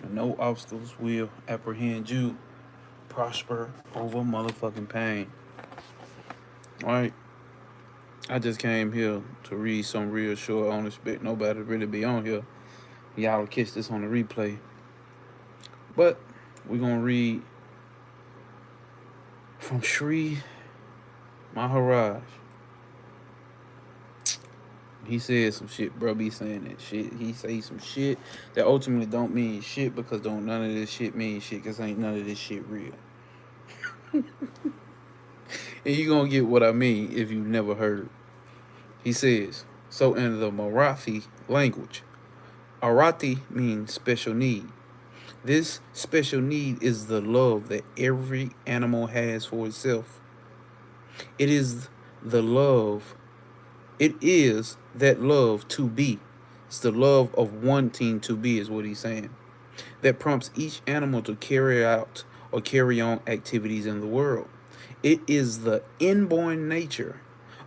And no obstacles will apprehend you. Prosper over motherfucking pain. Alright? I just came here to read some real short. I don't expect nobody to really be on here. Y'all will catch this on the replay. But we're gonna read from Sri Maharaj. He said some shit, bro. Be saying that shit. He say some shit that ultimately don't mean shit because don't none of this shit mean shit because ain't none of this shit real. And you gonna get what I mean if you never heard. He says, so in the Marathi language, Arati means special need. This special need is the love that every animal has for itself. It is the love, it is that love to be. It's the love of wanting to be, is what he's saying. That prompts each animal to carry out or carry on activities in the world. It is the inborn nature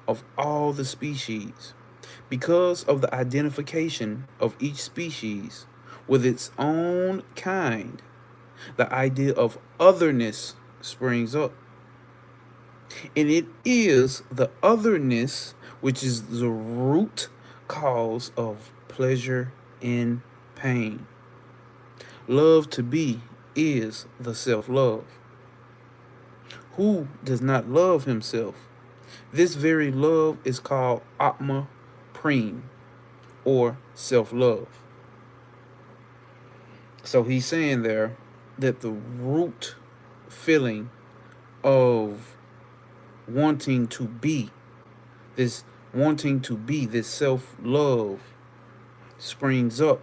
of all the species. Because of the identification of each species with its own kind, the idea of otherness springs up. And it is the otherness which is the root cause of pleasure and pain. Love to be is the self-love. Who does not love himself? This very love is called Atma Prem, or self-love. So he's saying there that the root feeling of wanting to be, this wanting to be, this self-love springs up.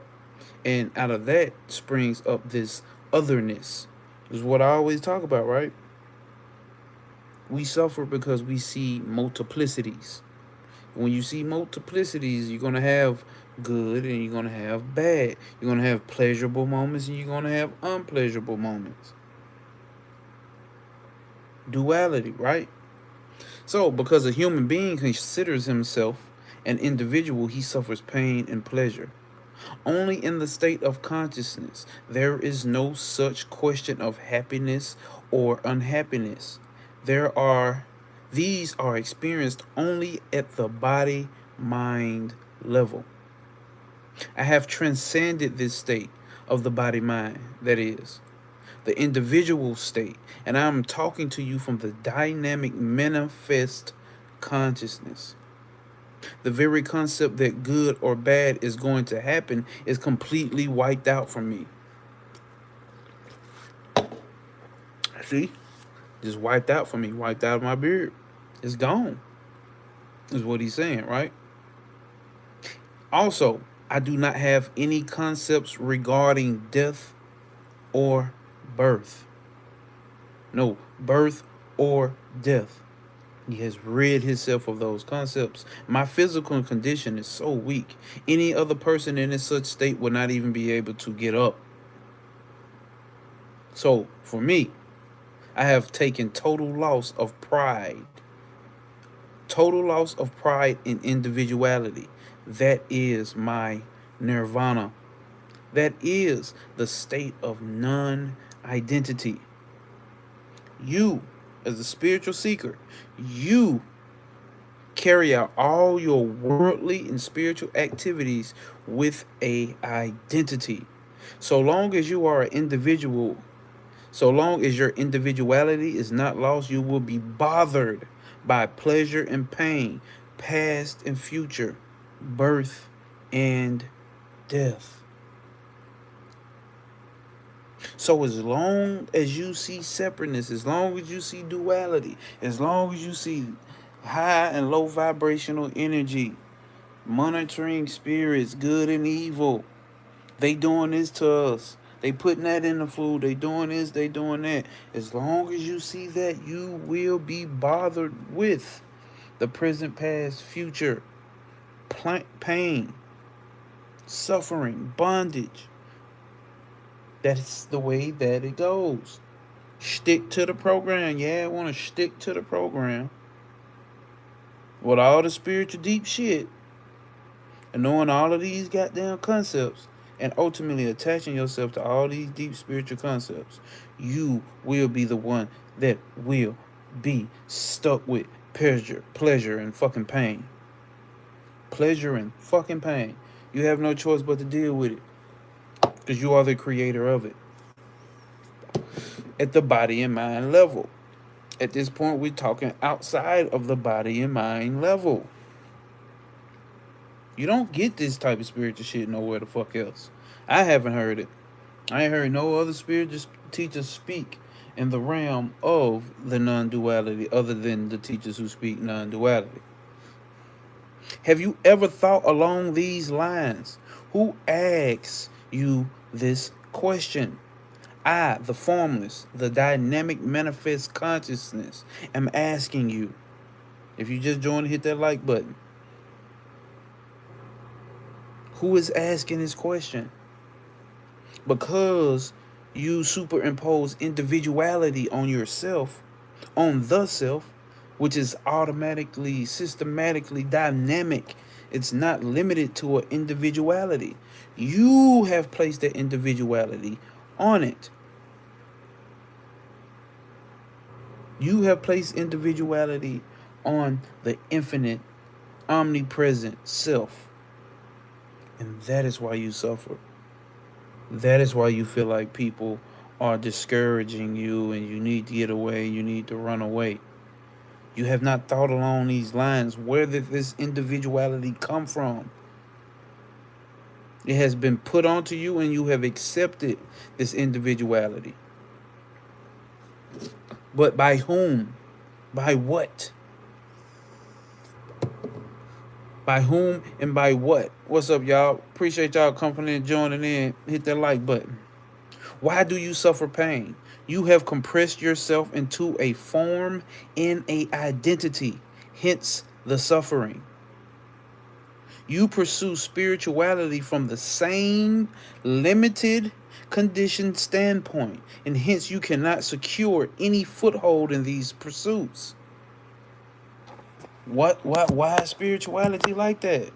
And out of that springs up this otherness. This is what I always talk about, right? We suffer because we see multiplicities. When you see multiplicities, you're going to have good and you're going to have bad. You're going to have pleasurable moments and you're going to have unpleasurable moments. Duality, right? So, because a human being considers himself an individual, he suffers pain and pleasure. Only in the state of consciousness, there is no such question of happiness or unhappiness. These are experienced only at the body-mind level. I have transcended this state of the body-mind, that is, the individual state, and I'm talking to you from the dynamic manifest consciousness. The very concept that good or bad is going to happen is completely wiped out from me. See? Just wiped out from me, wiped out of my beard. It's gone, is what he's saying, right? Also, I do not have any concepts regarding death or birth. No, birth or death. He has rid himself of those concepts. My physical condition is so weak. Any other person in such state would not even be able to get up. So, for me, I have taken total loss of pride. Total loss of pride in individuality. That is my nirvana. That is the state of non-identity. You, as a spiritual seeker, you carry out all your worldly and spiritual activities with a identity. So long as you are an individual, so long as your individuality is not lost, you will be bothered by pleasure and pain, past and future, birth and death. So as long as you see separateness, as long as you see duality, as long as you see high and low vibrational energy, monitoring spirits, good and evil, they doing this to us. They putting that in the food. They doing this, they doing that. As long as you see that, you will be bothered with the present, past, future, pain, suffering, bondage. That's the way that it goes. Stick to the program. Yeah, I want to stick to the program. With all the spiritual deep shit and knowing all of these goddamn concepts, and ultimately attaching yourself to all these deep spiritual concepts, you will be the one that will be stuck with pleasure and fucking pain. Pleasure and fucking pain. You have no choice but to deal with it because you are the creator of it at the body and mind level. At this point, we're talking outside of the body and mind level. You don't get this type of spiritual shit nowhere the fuck else. I haven't heard it. I ain't heard no other spiritual teachers speak in the realm of the non-duality other than the teachers who speak non-duality. Have you ever thought along these lines? Who asks you this question? I, the formless, the dynamic manifest consciousness, am asking you. If you just joined, hit that like button. Who is asking this question? Because you superimpose individuality on yourself, on the self, which is automatically, systematically dynamic. It's not limited to an individuality. You have placed that individuality on it. You have placed individuality on the infinite, omnipresent self. And that is why you suffer. That is why you feel like people are discouraging you and you need to get away, you need to run away. You have not thought along these lines. Where did this individuality come from? It has been put onto you and you have accepted this individuality. But by whom? By what? By whom and by what? What's up, y'all? Appreciate y'all coming in, joining in. Hit that like button. Why do you suffer pain? You have compressed yourself into a form and a identity, hence the suffering. You pursue spirituality from the same limited conditioned standpoint, and hence you cannot secure any foothold in these pursuits. Why is spirituality like that?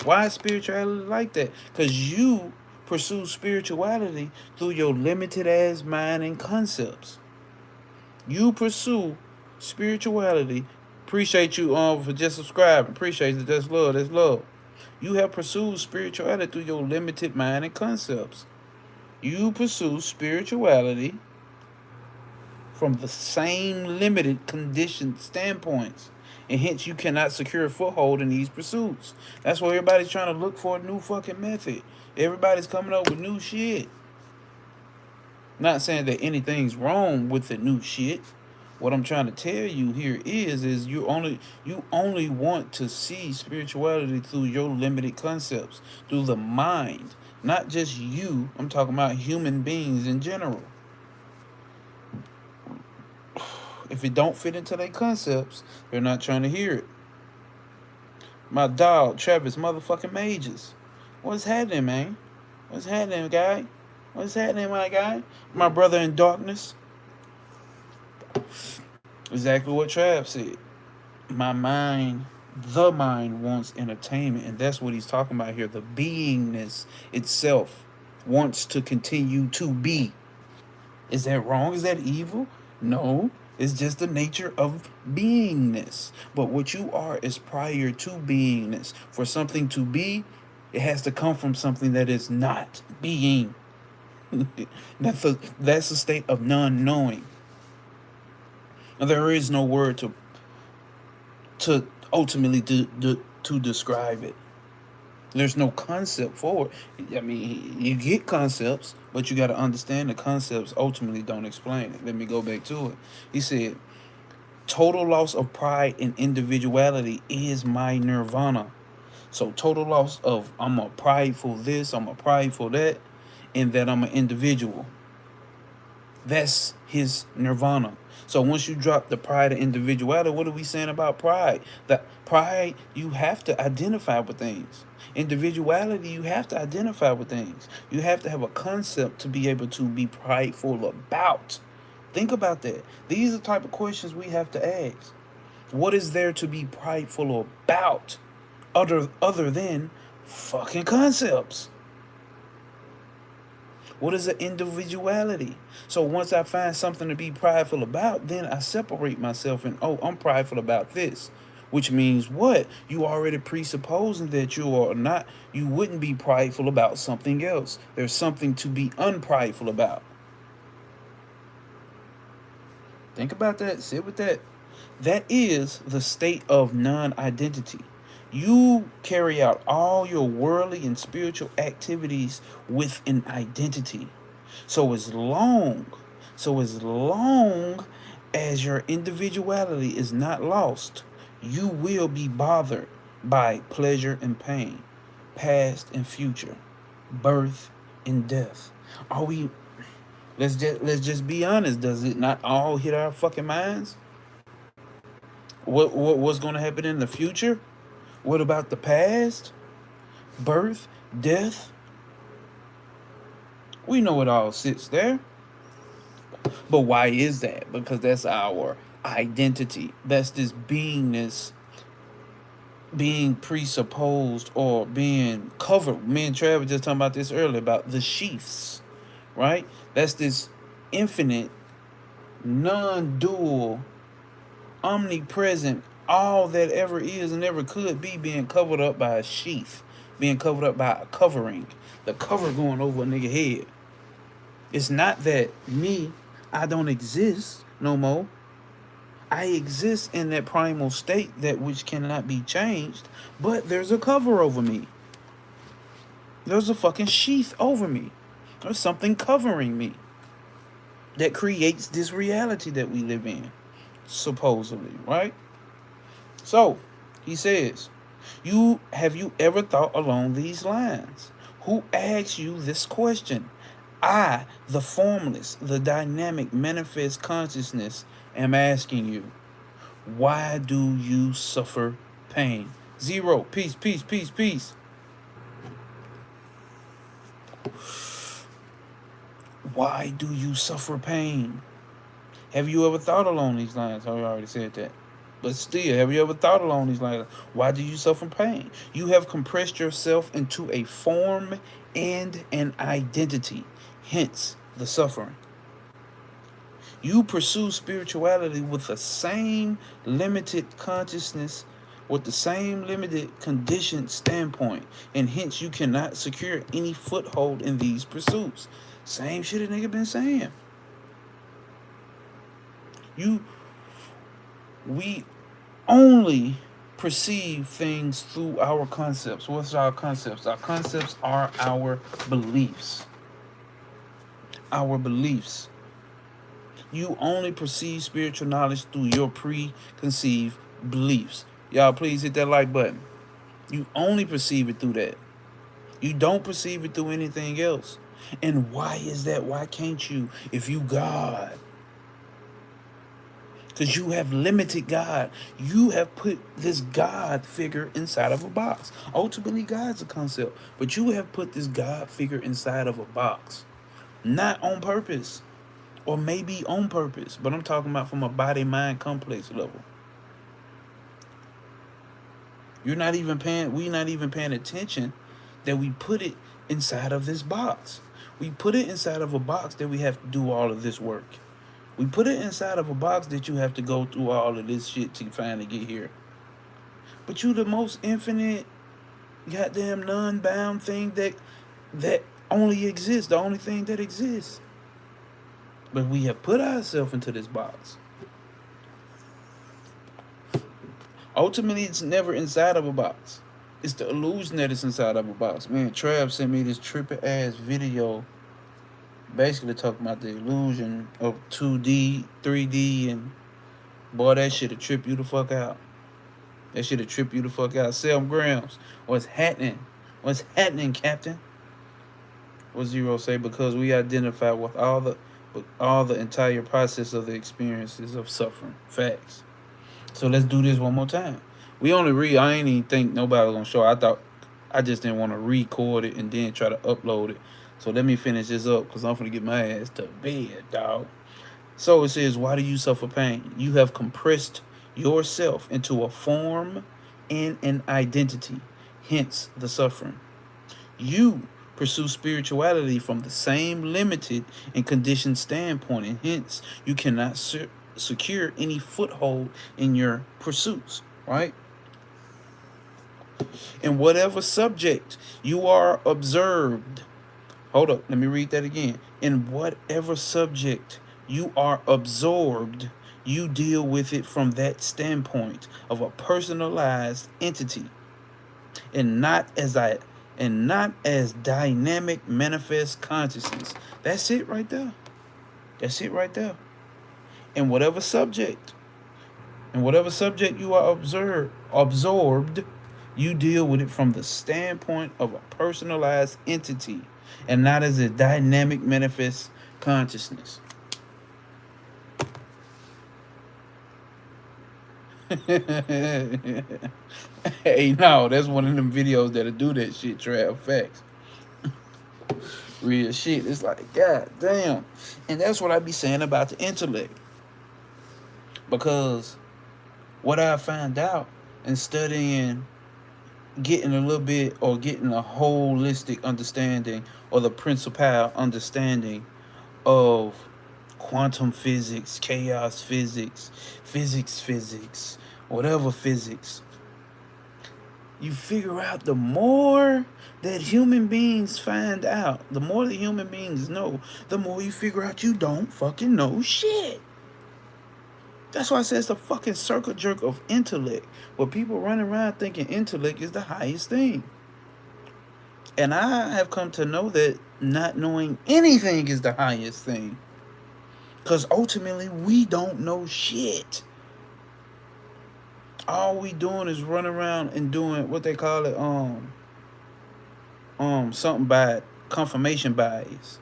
Why is spirituality like that? Because you pursue spirituality through your limited ass mind and concepts. You pursue spirituality. Appreciate you for just subscribing. Appreciate it. That's love. That's love. You have pursued spirituality through your limited mind and concepts. You pursue spirituality from the same limited conditioned standpoints, and hence you cannot secure a foothold in these pursuits. That's why everybody's trying to look for a new fucking method. Everybody's coming up with new shit. Not saying that anything's wrong with the new shit. What I'm trying to tell you here is you only want to see spirituality through your limited concepts, through the mind, not just you. I'm talking about human beings in general. If it don't fit into their concepts, they're not trying to hear it. My dog, Travis motherfucking Majors. What's happening, man? What's happening, guy? What's happening, my guy? My brother in darkness. Exactly what Trav said. The mind wants entertainment, and that's what he's talking about here. The beingness itself wants to continue to be. Is that wrong? Is that evil? No. It's just the nature of beingness. But what you are is prior to beingness. For something to be, it has to come from something that is not being. That's a state of non-knowing. Now, there is no word to ultimately to describe it. There's no concept for it. I mean, you get concepts, but you got to understand the concepts ultimately don't explain it. Let me go back to it. He said, total loss of pride and individuality is my nirvana. So total loss of I'm a prideful this, I'm a prideful that, and that I'm an individual. That's his nirvana. So once you drop the pride and individuality, what are we saying about pride? That pride, you have to identify with things. Individuality, you have to identify with things. You have to have a concept to be able to be prideful about. Think about that. These are the type of questions we have to ask. What is there to be prideful about other than fucking concepts? What is an individuality? So once I find something to be prideful about, then I separate myself and, oh, I'm prideful about this. Which means what? You already presupposing that you wouldn't be prideful about something else. There's something to be unprideful about. Think about that. Sit with that. That is the state of non-identity. You carry out all your worldly and spiritual activities with an identity. So as long, as long as your individuality is not lost, you will be bothered by pleasure and pain, past and future, birth and death. Are we let's just be honest, does it not all hit our fucking minds? What's going to happen in the future? What about the past? Birth, death? We know it all sits there. But why is that? Because that's our identity. That's this beingness being presupposed or being covered. Me and Travis just talking about this earlier about the sheaths, right? That's this infinite, non-dual, omnipresent, all that ever is and ever could be being covered up by a sheath, being covered up by a covering, the cover going over a nigga head. It's not that I don't exist no more. I exist in that primal state that which cannot be changed, but there's a cover over me. There's a fucking sheath over me. There's something covering me that creates this reality that we live in, supposedly, right? So, he says, have you ever thought along these lines? Who asks you this question? I, the formless, the dynamic, manifest consciousness, am asking you, why do you suffer pain? Zero. Peace, peace, peace, peace. Why do you suffer pain? Have you ever thought along these lines? I already said that. But still, have you ever thought along these lines? Why do you suffer pain? You have compressed yourself into a form and an identity, hence the suffering. You pursue spirituality with the same limited consciousness, with the same limited conditioned standpoint, and hence you cannot secure any foothold in these pursuits. Same shit a nigga been saying. We only perceive things through our concepts. What's our concepts? Our concepts are our beliefs. Our beliefs. You only perceive spiritual knowledge through your preconceived beliefs. Y'all, please hit that like button. You only perceive it through that. You don't perceive it through anything else. And why is that? Why can't you? If you God. Because you have limited God. You have put this God figure inside of a box. Ultimately, God's a concept. But you have put this God figure inside of a box. Not on purpose. Or maybe on purpose. But I'm talking about from a body-mind complex level. We're not even paying attention that we put it inside of this box. We put it inside of a box that we have to do all of this work. We put it inside of a box that you have to go through all of this shit to finally get here. But you the most infinite, goddamn non-bound thing that only exists, the only thing that exists. But we have put ourselves into this box. Ultimately, it's never inside of a box. It's the illusion that it's inside of a box. Man, Trav sent me this trippy ass video basically talking about the illusion of 2D, 3D, and boy, that shit'll trip you the fuck out. That shit'll trip you the fuck out. Sam Grams, what's happening? What's happening, Captain? What Zero say? Because we identify with all the entire process of the experiences of suffering. Facts. So let's do this one more time. We only I ain't even think nobody was gonna show. I just didn't want to record it and then try to upload it. So let me finish this up because I'm gonna get my ass to bed, dog. So it says, why do you suffer pain? You have compressed yourself into a form and an identity, hence the suffering. You pursue spirituality from the same limited and conditioned standpoint, and hence you cannot secure any foothold in your pursuits, right? In whatever subject you are observed, hold up, let me read that again. In whatever subject you are absorbed, you deal with it from that standpoint of a personalized entity, and not as dynamic manifest consciousness. That's it right there. That's it right there. In whatever subject, you are absorbed, you deal with it from the standpoint of a personalized entity and not as a dynamic manifest consciousness. Hey, no, that's one of them videos that'll do that shit, Trav. Facts. Real shit. It's like, god damn. And that's what I be saying about the intellect. Because what I found out in studying, getting a little bit, or getting a holistic understanding, or the principal understanding of quantum physics, chaos physics, physics, whatever physics, you figure out the more that human beings find out, the more that human beings know, the more you figure out you don't fucking know shit. That's why I say it's a fucking circle jerk of intellect, where people run around thinking intellect is the highest thing. And I have come to know that not knowing anything is the highest thing. Because ultimately, we don't know shit. All we doing is run around and doing what they call it, something by confirmation bias.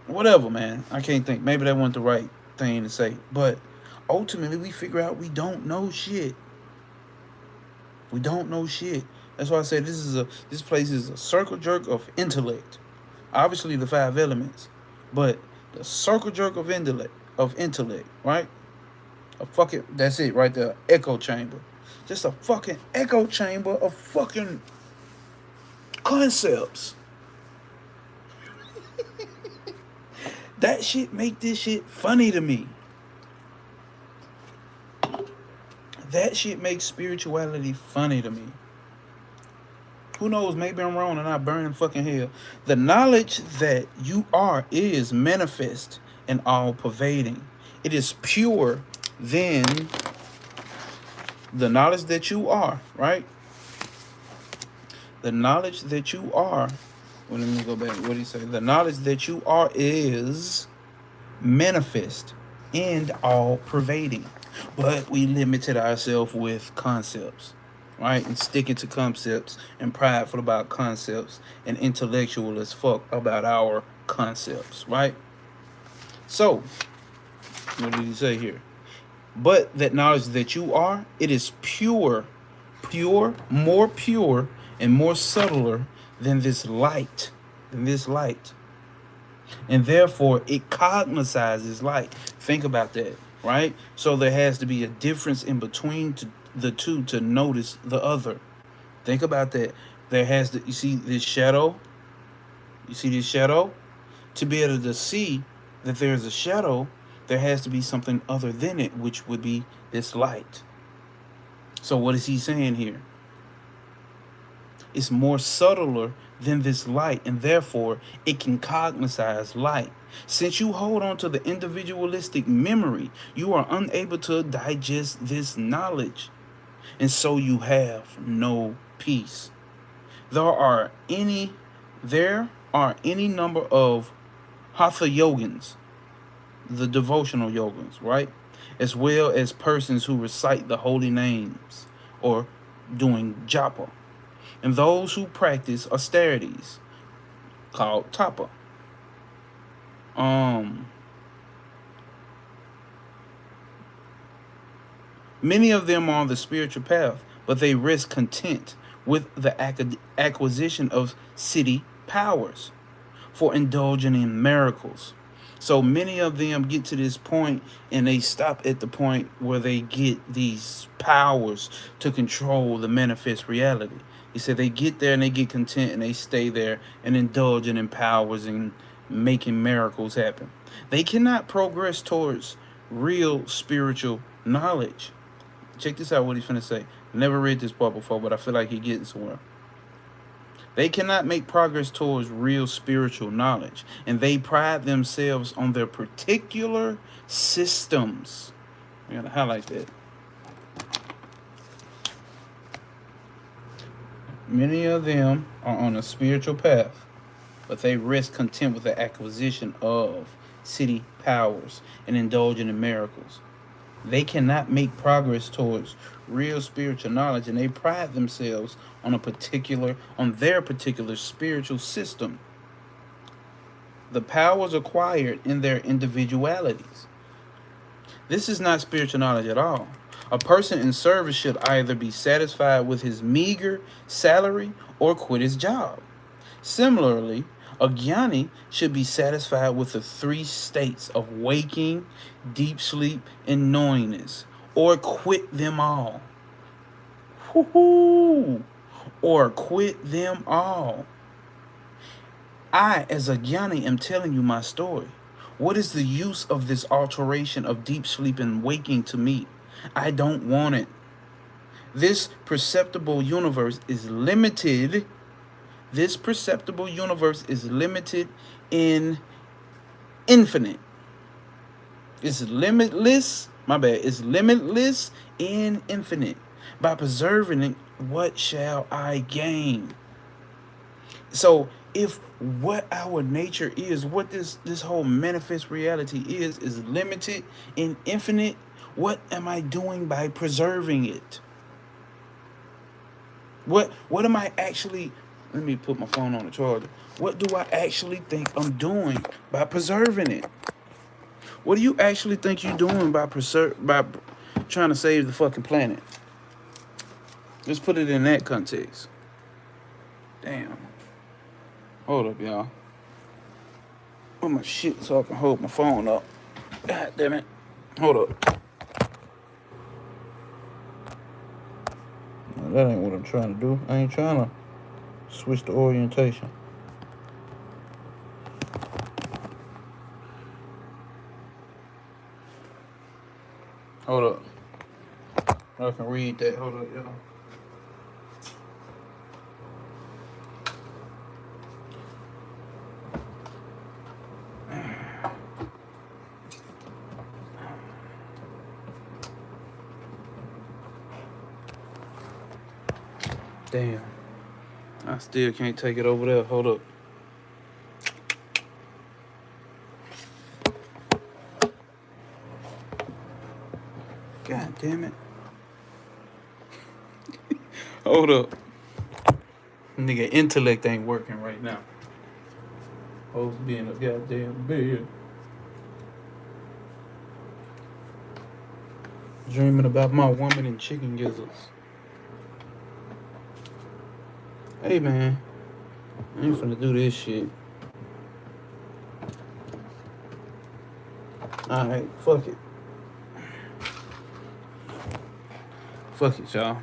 Whatever, man. I can't think. Maybe that wasn't the right thing to say. But ultimately, we figure out we don't know shit. We don't know shit. That's why I said this place is a circle jerk of intellect. Obviously, the 5 elements, but the circle jerk of intellect, right? A fucking, that's it right there. Echo chamber. Just a fucking echo chamber of fucking concepts. That shit make this shit funny to me. That shit makes spirituality funny to me. Who knows? Maybe I'm wrong and I burn in fucking hell. The knowledge that you are is manifest and all pervading. It is pure then. The knowledge that you are, right? The knowledge that you are. Well, let me go back. What did he say? The knowledge that you are is manifest and all pervading. But we limited ourselves with concepts, right? And sticking to concepts and prideful about concepts and intellectual as fuck about our concepts, right? So, what did he say here? But that knowledge that you are, it is pure, more pure and more subtler than this light, And therefore, it cognizes light. Think about that, right? So there has to be a difference in between the two to notice the other. Think about that. There has to, you see this shadow? To be able to see that there's a shadow, there has to be something other than it, which would be this light. So what is he saying here? It's more subtler than this light, and therefore it can cognize light. Since you hold on to the individualistic memory, you are unable to digest this knowledge, and so you have no peace. There are any number of hatha yogins, the devotional yogins, right? As well as persons who recite the holy names or doing japa. And those who practice austerities, called tapa. Many of them are on the spiritual path, but they risk content with the acquisition of city powers for indulging in miracles. So many of them get to this point and they stop at the point where they get these powers to control the manifest reality. He said they get there and they get content and they stay there and indulge in powers and making miracles happen. They cannot progress towards real spiritual knowledge. Check this out, what he's finna say. Never read this part before, but I feel like he's getting somewhere. They cannot make progress towards real spiritual knowledge, and they pride themselves on their particular systems. I gotta highlight that. Many of them are on a spiritual path, but they rest content with the acquisition of city powers and indulging in miracles. They cannot make progress towards real spiritual knowledge, and they pride themselves on their particular spiritual system. The powers acquired in their individualities. This is not spiritual knowledge at all. A person in service should either be satisfied with his meager salary or quit his job. Similarly, a jnani should be satisfied with the three states of waking, deep sleep, and knowingness, or quit them all. Woo-hoo! Or quit them all. I, as a jnani, am telling you my story. What is the use of this alteration of deep sleep and waking to me? I don't want it. This perceptible universe is limited. This perceptible universe is limited in infinite. It's limitless. My bad. It's limitless in infinite. By preserving it, what shall I gain? So if what our nature is, what this whole manifest reality is limited and infinite, what am I doing by preserving it? What am I actually, let me put my phone on the charger. What do I actually think I'm doing by preserving it? What do you actually think you're doing by trying to save the fucking planet? Let's put it in that context. Damn. Hold up, y'all. Put my shit so I can hold my phone up. God damn it. Hold up. No, that ain't what I'm trying to do. I ain't trying to switch the orientation. Hold up. I can read that. Hold up, y'all. Damn. I still can't take it over there. Hold up. God damn it. Hold up. Nigga, intellect ain't working right now. Supposed to be in a goddamn bed. Dreaming about my woman and chicken gizzards. Hey man, I ain't finna do this shit. Alright, fuck it. Fuck it, y'all.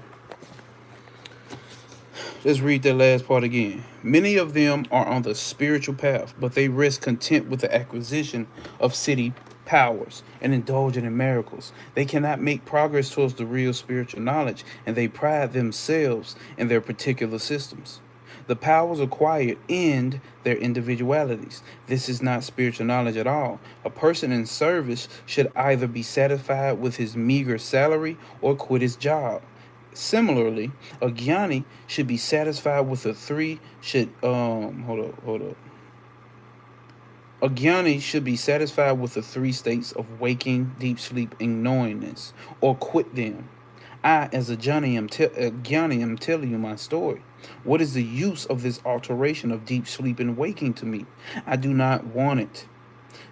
Let's read that last part again. Many of them are on the spiritual path, but they rest content with the acquisition of city powers and indulging in miracles. They cannot make progress towards the real spiritual knowledge, and they pride themselves in their particular systems. The powers acquired end their individualities. This is not spiritual knowledge at all. A person in service should either be satisfied with his meager salary or quit his job. Similarly, a jnani should be satisfied with the three hold up. A jnani should be satisfied with the three states of waking, deep sleep, and knowingness, or quit them. I, as a jnani, am telling you my story. What is the use of this alteration of deep sleep and waking to me? I do not want it.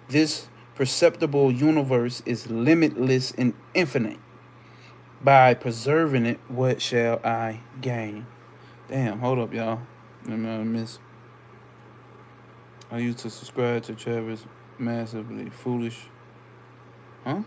This perceptible universe is limitless and infinite. By preserving it, what shall I gain? Damn, hold up, y'all. Let me miss. I used to subscribe to Travis massively foolish. Huh?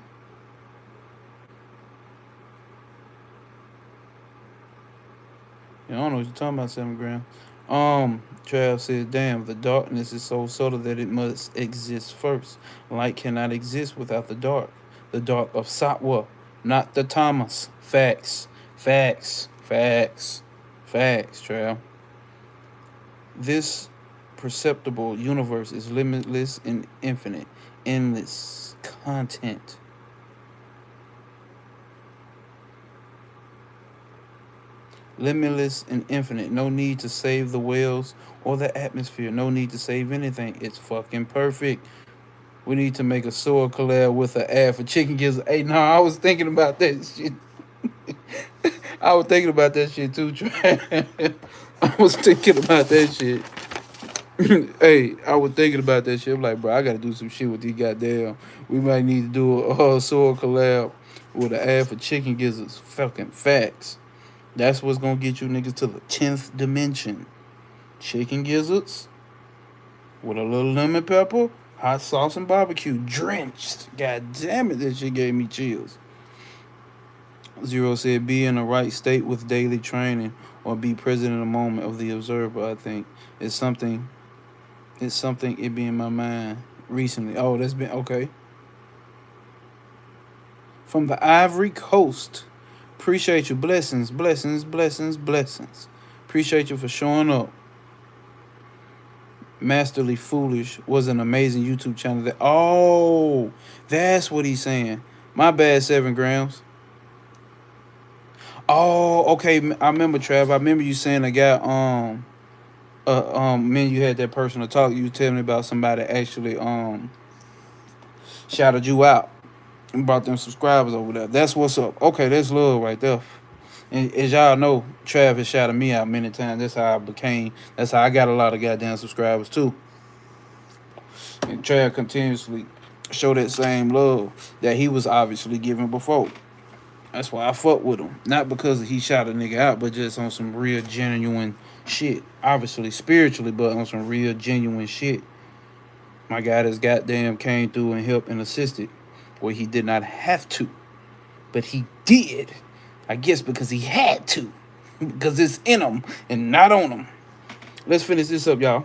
Yeah, I don't know what you're talking about, 7 grams. Trav says, damn, the darkness is so subtle that it must exist first. Light cannot exist without the dark. The dark of Satwa, not the Tamas. Facts. Facts. Facts. Facts, Trav. This perceptible universe is limitless and infinite. Endless content. Limitless and infinite. No need to save the whales or the atmosphere. No need to save anything. It's fucking perfect. We need to make a sword collab with an ad for chicken gizzard. Hey, no, I was thinking about that shit. I was thinking about that shit too, Trey. I was thinking about that shit. Hey, I was thinking about that shit. I'm like, bro, I gotta do some shit with these goddamn. We might need to do a sword collab with an ad for chicken gizzards. Fucking facts. That's what's gonna get you niggas to the 10th dimension. Chicken gizzards with a little lemon pepper, hot sauce, and barbecue. Drenched. God damn it, that shit gave me chills. Zero said, be in the right state with daily training or be present in the moment of the observer, I think. It's something it be in my mind recently. Oh, that's been okay. From the Ivory Coast. Appreciate you. Blessings, blessings, blessings, blessings. Appreciate you for showing up. Masterly Foolish was an amazing YouTube channel. That's what he's saying. My bad, 7 grams. Oh, okay. I remember, Trav. I remember you saying a guy, man, you had that personal talk. You tell me about somebody actually, shouted you out and brought them subscribers over there. That's what's up. Okay, that's love right there. And as y'all know, Trav has shouted me out many times. That's how I got a lot of goddamn subscribers too. And Trav continuously show that same love that he was obviously giving before. That's why I fuck with him. Not because he shot a nigga out, but just on some real genuine shit. Obviously spiritually, but on some real genuine shit. My guy just goddamn came through and helped and assisted where he did not have to. But he did. I guess because he had to. Because it's in him and not on him. Let's finish this up, y'all.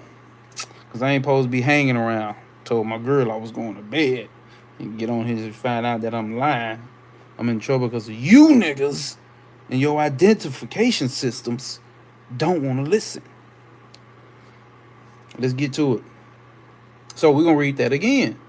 Because I ain't supposed to be hanging around. Told my girl I was going to bed. And get on here and find out that I'm lying. I'm in trouble because of you niggas and your identification systems don't want to listen. Let's get to it. So we're going to read that again.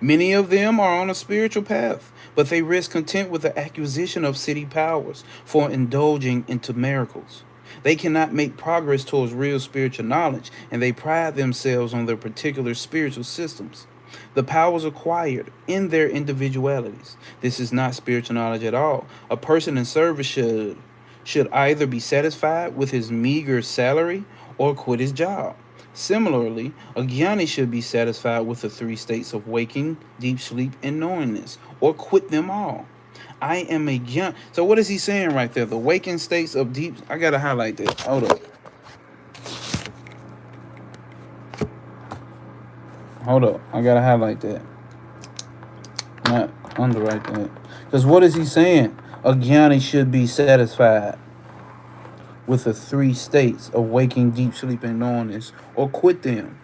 Many of them are on a spiritual path, but they rest content with the acquisition of city powers for indulging into miracles. They cannot make progress towards real spiritual knowledge, and they pride themselves on their particular spiritual systems. The powers acquired in their individualities. This is not spiritual knowledge at all. A person in service should either be satisfied with his meager salary or quit his job. Similarly, a jnani should be satisfied with the 3 states of waking, deep sleep, and knowingness, or quit them all. I am a jnani. So what is he saying right there? The waking states of deep... I gotta highlight that. Hold up. I gotta highlight that. Not underwrite that. Because what is he saying? A jnani should be satisfied with the 3 states of waking, deep sleep, and knowingness, or quit them.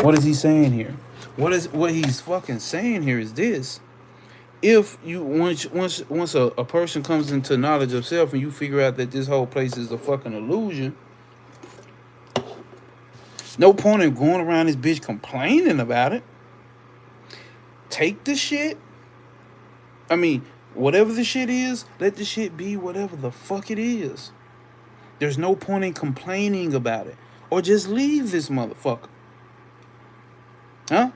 What is he saying here? What he's fucking saying here is this. If you once a person comes into knowledge of self and you figure out that this whole place is a fucking illusion, no point in going around this bitch complaining about it. Take the shit. I mean, whatever the shit is, let the shit be whatever the fuck it is. There's no point in complaining about it. Or just leave this motherfucker. Huh?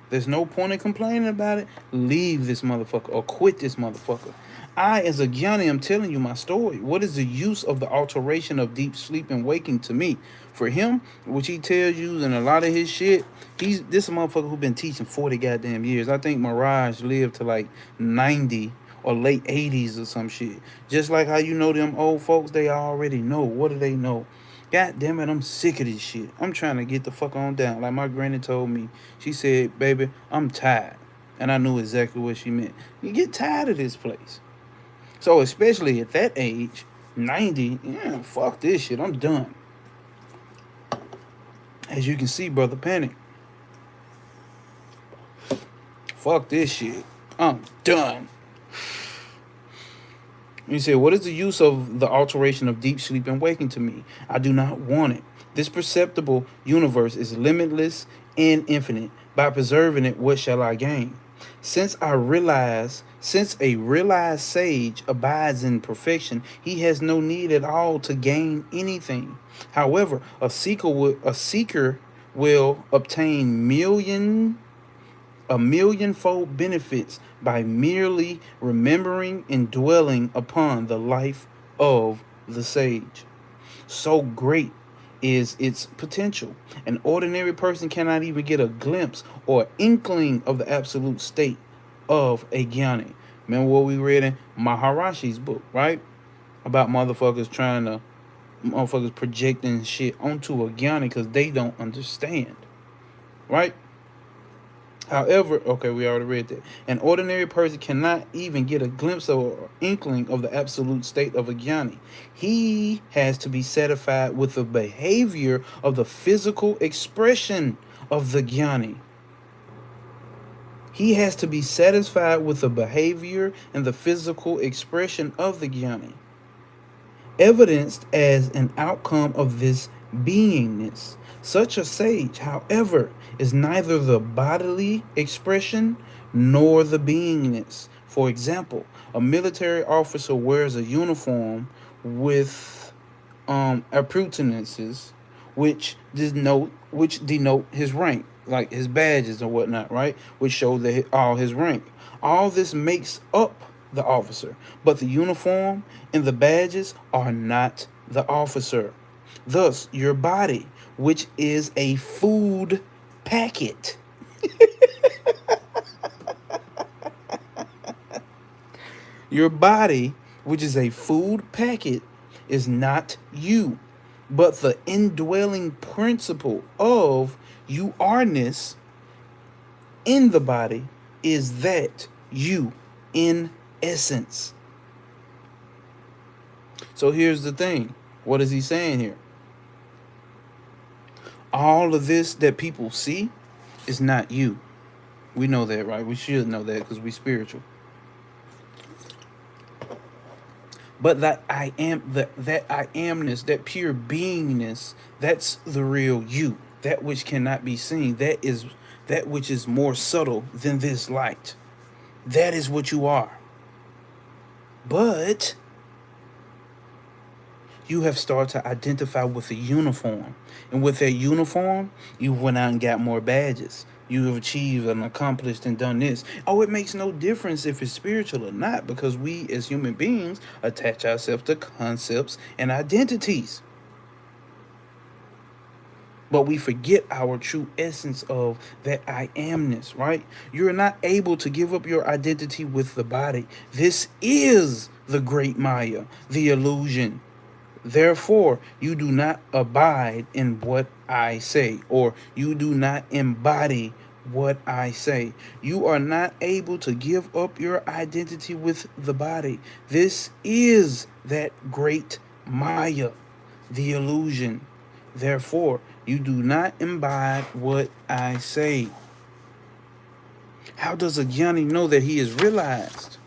There's no point in complaining about it. Leave this motherfucker or quit this motherfucker. I, as a jnani, am telling you my story. What is the use of the alteration of deep sleep and waking to me? For him, which he tells you in a lot of his shit, this motherfucker who been teaching 40 goddamn years. I think Mirage lived to like 90 or late 80s or some shit. Just like how you know them old folks, they already know. What do they know? God damn it, I'm sick of this shit. I'm trying to get the fuck on down. Like my granny told me, she said, baby, I'm tired. And I knew exactly what she meant. You get tired of this place. So especially at that age, 90? Yeah, fuck this shit. I'm done. As you can see, brother, panic. Fuck this shit. I'm done. You say, what is the use of the alteration of deep sleep and waking to me? I do not want it. This perceptible universe is limitless and infinite. By preserving it, what shall I gain? Since a realized sage abides in perfection, he has no need at all to gain anything. However, a seeker will obtain a millionfold benefits by merely remembering and dwelling upon the life of the sage. So great is its potential. An ordinary person cannot even get a glimpse or inkling of the absolute state of a jnani. Remember what we read in Maharashi's book, right? About motherfuckers projecting shit onto a jnani because they don't understand, right? However, okay, we already read that. An ordinary person cannot even get a glimpse or inkling of the absolute state of a jnani. He has to be satisfied with the behavior of the physical expression of the jnani. He has to be satisfied with the behavior and the physical expression of the jnani, evidenced as an outcome of this beingness. Such a sage, however, is neither the bodily expression nor the beingness. For example, a military officer wears a uniform with appurtenances which denote his rank, like his badges or whatnot, right? Which show that all his rank. All this makes up the officer, but the uniform and the badges are not the officer. Thus, your body, which is a food packet, your body, which is a food packet, is not you, but the indwelling principle of you are-ness in the body is that you in essence. So here's the thing. What is he saying here? All of this that people see is not you. We know that, right? We should know that because we spiritual. But that I amness, that pure beingness, that's the real you. That which cannot be seen. That is that which is more subtle than this light. That is what you are. But you have started to identify with a uniform. And with that uniform, you went out and got more badges. You have achieved and accomplished and done this. Oh, it makes no difference if it's spiritual or not, because we as human beings attach ourselves to concepts and identities. But we forget our true essence of that I amness, right? You're not able to give up your identity with the body. This is the great Maya, the illusion. Therefore, you do not abide in what I say, or you do not embody what I say. You are not able to give up your identity with the body. This is that great Maya, the illusion. Therefore, you do not imbibe what I say. How does a jnani know that he is realized?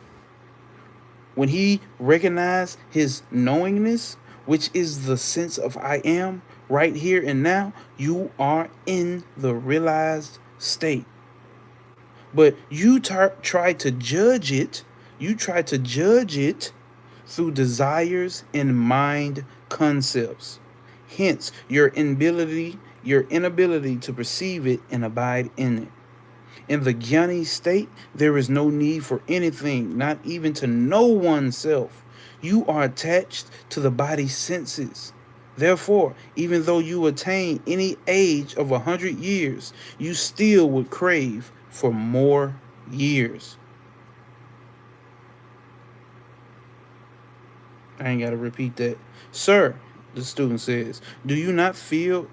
When he recognizes his knowingness, which is the sense of I am, right here and now, you are in the realized state. But you try to judge it. You try to judge it through desires and mind concepts. Hence, your inability to perceive it and abide in it. In the jnani state, there is no need for anything, not even to know oneself. You are attached to the body's senses. Therefore, even though you attain any age of 100 years, you still would crave for more years. I ain't got to repeat that. Sir, the student says, do you not feel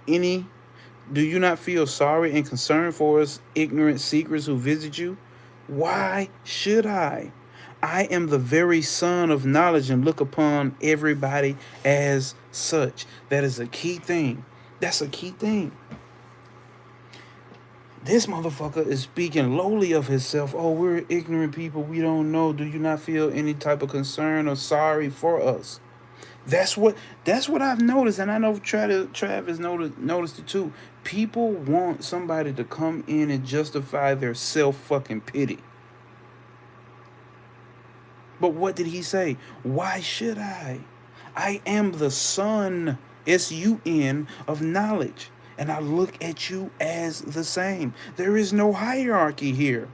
sorry and concern for us ignorant seekers who visit you? Why should I? I am the very son of knowledge and look upon everybody as such. That is a key thing. That's a key thing. This motherfucker is speaking lowly of himself. Oh, we're ignorant people. We don't know. Do you not feel any type of concern or sorry for us? That's what I've noticed, and I know Travis noticed it too. People want somebody to come in and justify their self fucking pity. But what did he say? Why should I? I am the son, S-U-N, of knowledge, and I look at you as the same. There is no hierarchy here.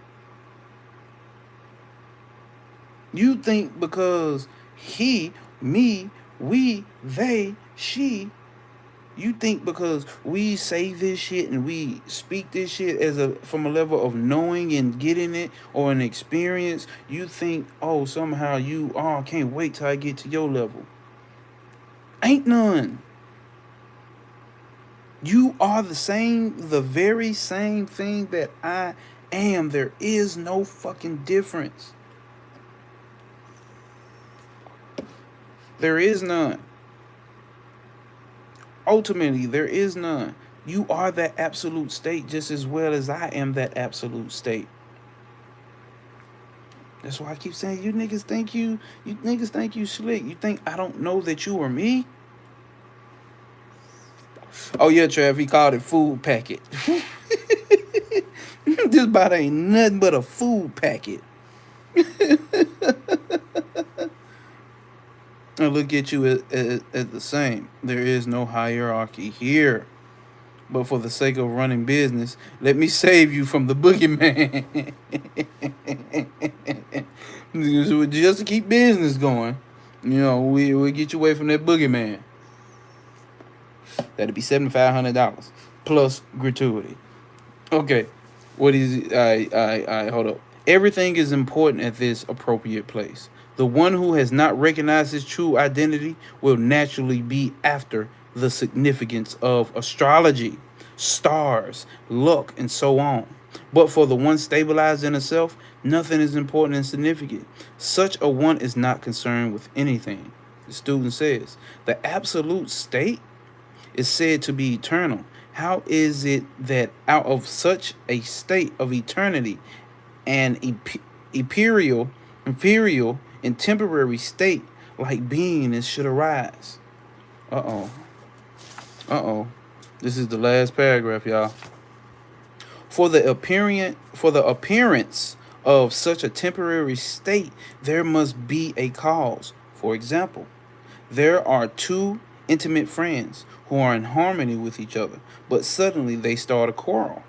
You think because he, me, we, they, she, you think because we say this shit and we speak this shit from a level of knowing and getting it or an experience, you think, oh, somehow I can't wait till I get to your level. Ain't none. You are the very same thing that I am. There is no fucking difference. There is none. Ultimately, there is none. You are that absolute state just as well as I am that absolute state. That's why I keep saying you niggas think you slick. You think I don't know that you are me? Oh yeah, Trav, he called it food packet. This bot ain't nothing but a food packet. And look at you at the same. There is no hierarchy here. But for the sake of running business, let me save you from the boogeyman. Just to keep business going, we'll get you away from that boogeyman. That'd be $7,500 plus gratuity. Okay, what is it? I hold up. Everything is important at this appropriate place. The one who has not recognized his true identity will naturally be after the significance of astrology, stars, luck, and so on. But for the one stabilized in itself, nothing is important and significant. Such a one is not concerned with anything. The student says, the absolute state is said to be eternal. How is it that out of such a state of eternity, an imperial and temporary state like beingness should arise? This is the last paragraph, y'all. For the appearance of such a temporary state, there must be a cause. For example, there are two intimate friends who are in harmony with each other, but suddenly they start a quarrel.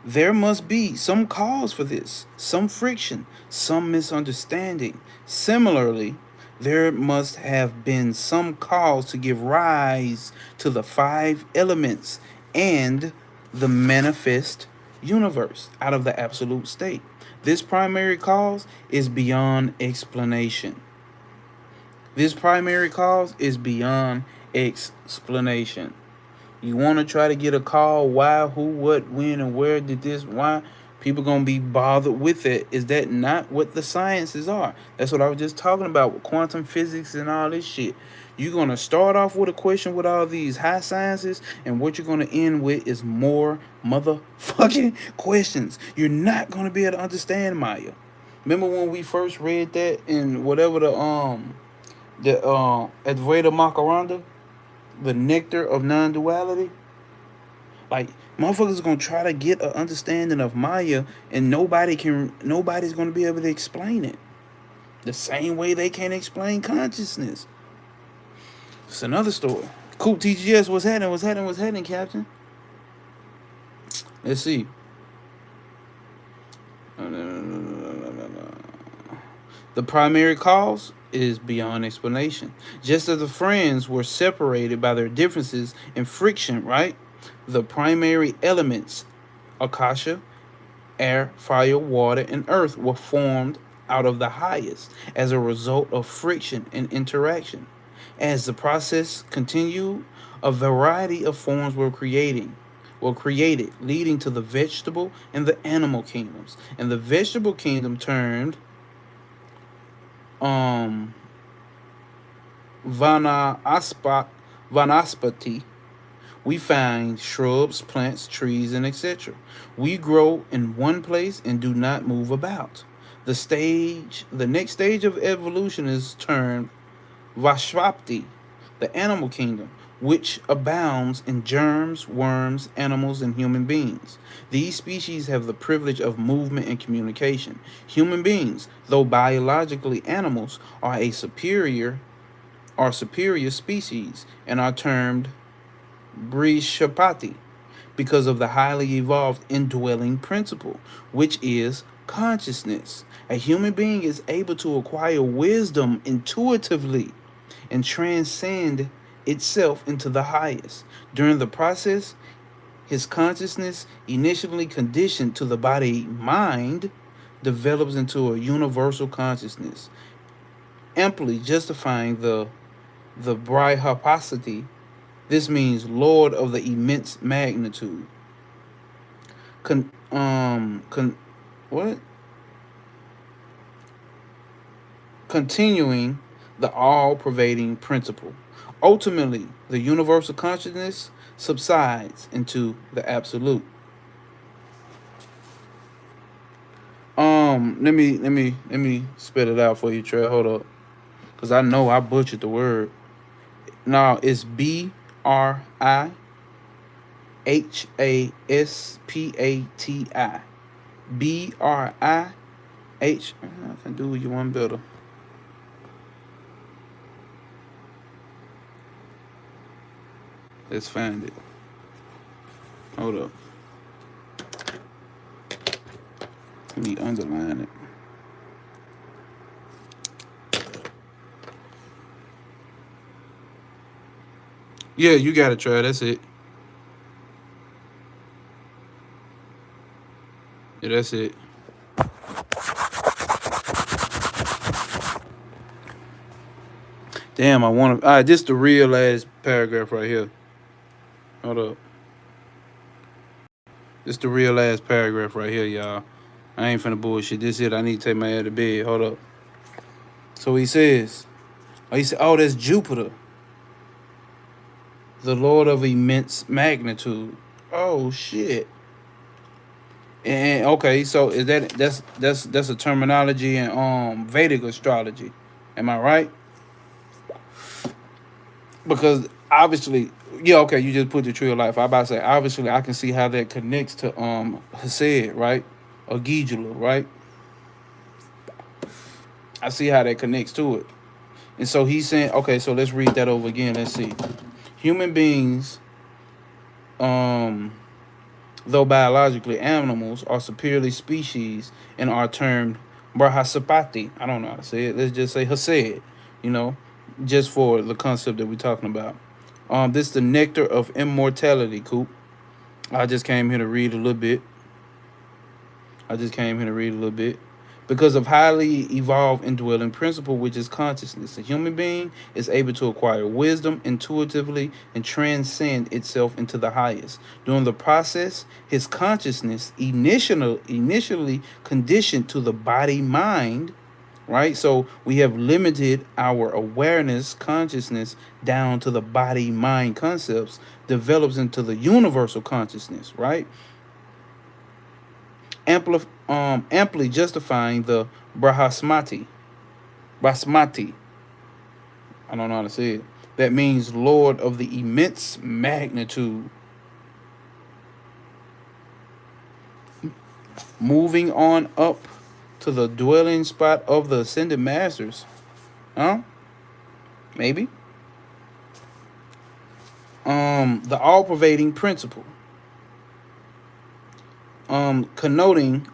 There must be some cause for this, some friction, some misunderstanding. Similarly, there must have been some cause to give rise to the 5 elements and the manifest universe out of the absolute state. This primary cause is beyond explanation. This primary cause is beyond explanation. You want to try to get a call, why, who, what, when, and where did this, why? People going to be bothered with it. Is that not what the sciences are? That's what I was just talking about with quantum physics and all this shit. You're going to start off with a question with all these high sciences, and what you're going to end with is more motherfucking questions. You're not going to be able to understand Maya. Remember when we first read that in whatever the Advaita Makaranda, the nectar of non-duality? Like, motherfuckers gonna try to get an understanding of Maya, and nobody's gonna be able to explain it. The same way they can't explain consciousness. It's another story. Cool TGS, what's happening, Captain? Let's see. The primary cause is beyond explanation. Just as the friends were separated by their differences and friction, right? The primary elements, Akasha, air, fire, water, and earth, were formed out of the highest as a result of friction and interaction. As the process continued, a variety of forms were created, leading to the vegetable and the animal kingdoms. And the vegetable kingdom turned um Vanaspa, Vanaspati, we find shrubs, plants, trees, and etc. We grow in one place and do not move about. The next stage of evolution is termed Vashvapti, the animal kingdom, which abounds in germs, worms, animals, and human beings. These species have the privilege of movement and communication. Human beings, though biologically animals, are superior species and are termed Brishapati because of the highly evolved indwelling principle, which is consciousness. A human being is able to acquire wisdom intuitively and transcend itself into the highest. During the process, his consciousness, initially conditioned to the body mind, develops into a universal consciousness, amply justifying the Brihapasati. This means Lord of the immense magnitude. Con, con, what? Continuing the all-pervading principle. Ultimately, the universal consciousness subsides into the absolute. Let me spit it out for you, Trey. Hold up, cause I know I butchered the word. No, it's Brihaspati. Brih. I can do you one better. Let's find it. Hold up. Let me underline it. Yeah, you got it, Trey. That's it. Yeah, that's it. Damn, I want to. All right, this the real last paragraph right here. Hold up. This the real last paragraph right here, y'all. I ain't finna bullshit. This it. I need to take my head to bed. Hold up. So he says, oh, that's Jupiter, the Lord of immense magnitude. Oh shit. And okay, so is that's a terminology in Vedic astrology. Am I right? Because obviously, yeah, okay, you just put the tree of life. I about to say obviously I can see how that connects to Hesed, right? Or Gijula, right? I see how that connects to it. And so he's saying, okay, so let's read that over again. Let's see. Human beings, though biologically animals, are superior species and are termed Brahasapati. I don't know how to say it. Let's just say Hesed, you know, just for the concept that we're talking about. This is the nectar of immortality, Coop. I just came here to read a little bit. Because of highly evolved indwelling principle, which is consciousness. A human being is able to acquire wisdom intuitively and transcend itself into the highest. During the process, his consciousness, initially conditioned to the body mind, right? So we have limited our awareness, consciousness down to the body mind concepts, develops into the universal consciousness, right? Amply justifying the Brahasmati. Basmati. I don't know how to say it. That means Lord of the immense magnitude. Moving on up to the dwelling spot of the ascended masters. Huh? Maybe. The all-pervading principle. Connoting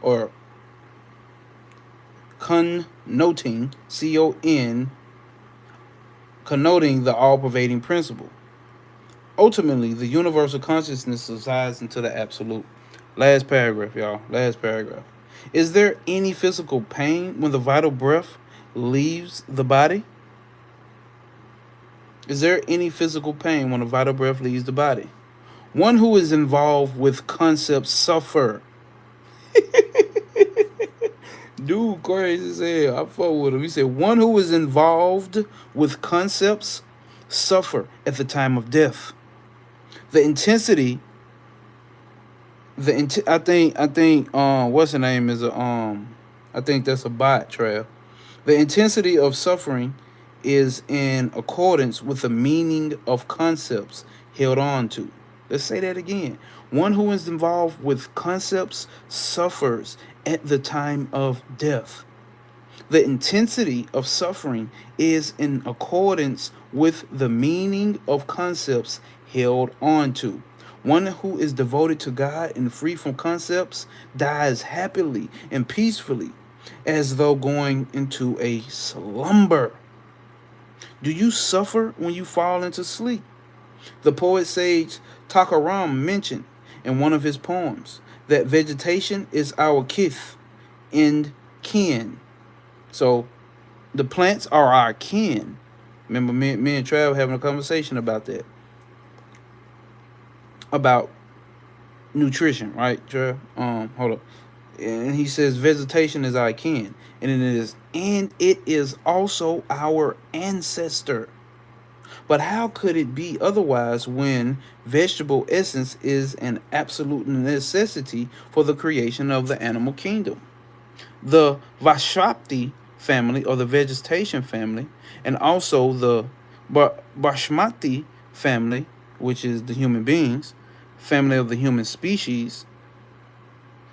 connoting the all-pervading principle. Ultimately, the universal consciousness subsides into the absolute. Last paragraph, y'all. Last paragraph. Is there any physical pain when the vital breath leaves the body? Is there any physical pain when the vital breath leaves the body? One who is involved with concepts suffer. Dude, crazy as hell. I fuck with him. He said, one who is involved with concepts suffer at the time of death. The intensity, I think what's the name is I think that's a bot, Trav. The intensity of suffering is in accordance with the meaning of concepts held on to. Let's say that again. One who is involved with concepts suffers at the time of death. The intensity of suffering is in accordance with the meaning of concepts held on to. One who is devoted to God and free from concepts dies happily and peacefully, as though going into a slumber. Do you suffer when you fall into sleep? The poet sage Takaram mentioned in one of his poems that vegetation is our kith and kin. So the plants are our kin. Remember me and Trav having a conversation about that. About nutrition, right, Trav? Hold up. And he says vegetation is our kin. And it is also our ancestor. But how could it be otherwise when vegetable essence is an absolute necessity for the creation of the animal kingdom? The Vashapti family, or the vegetation family, and also the Bashmati family, which is the human beings, family of the human species,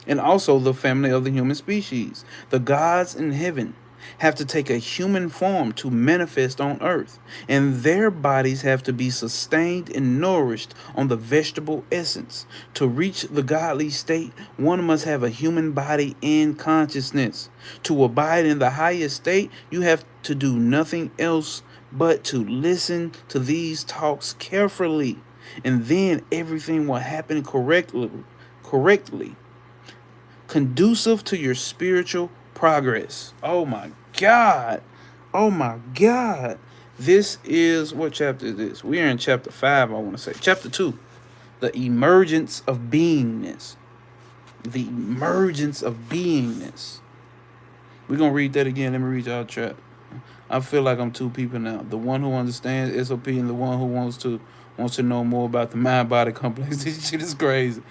and also the family of the human species. The gods in heaven have to take a human form to manifest on earth, and their bodies have to be sustained and nourished on the vegetable essence. To reach the godly state, one must have a human body and consciousness. To abide in the highest state, you have to do nothing else but to listen to these talks carefully, and then everything will happen correctly, conducive to your spiritual progress. Oh my God. Oh my God. This is, what chapter is this? We are in chapter 5, I want to say. Chapter 2. The emergence of beingness. The emergence of beingness. We're going to read that again. Let me read y'all chat. I feel like I'm two people now. The one who understands SOP and the one who wants to know more about the mind-body complex. This shit is crazy.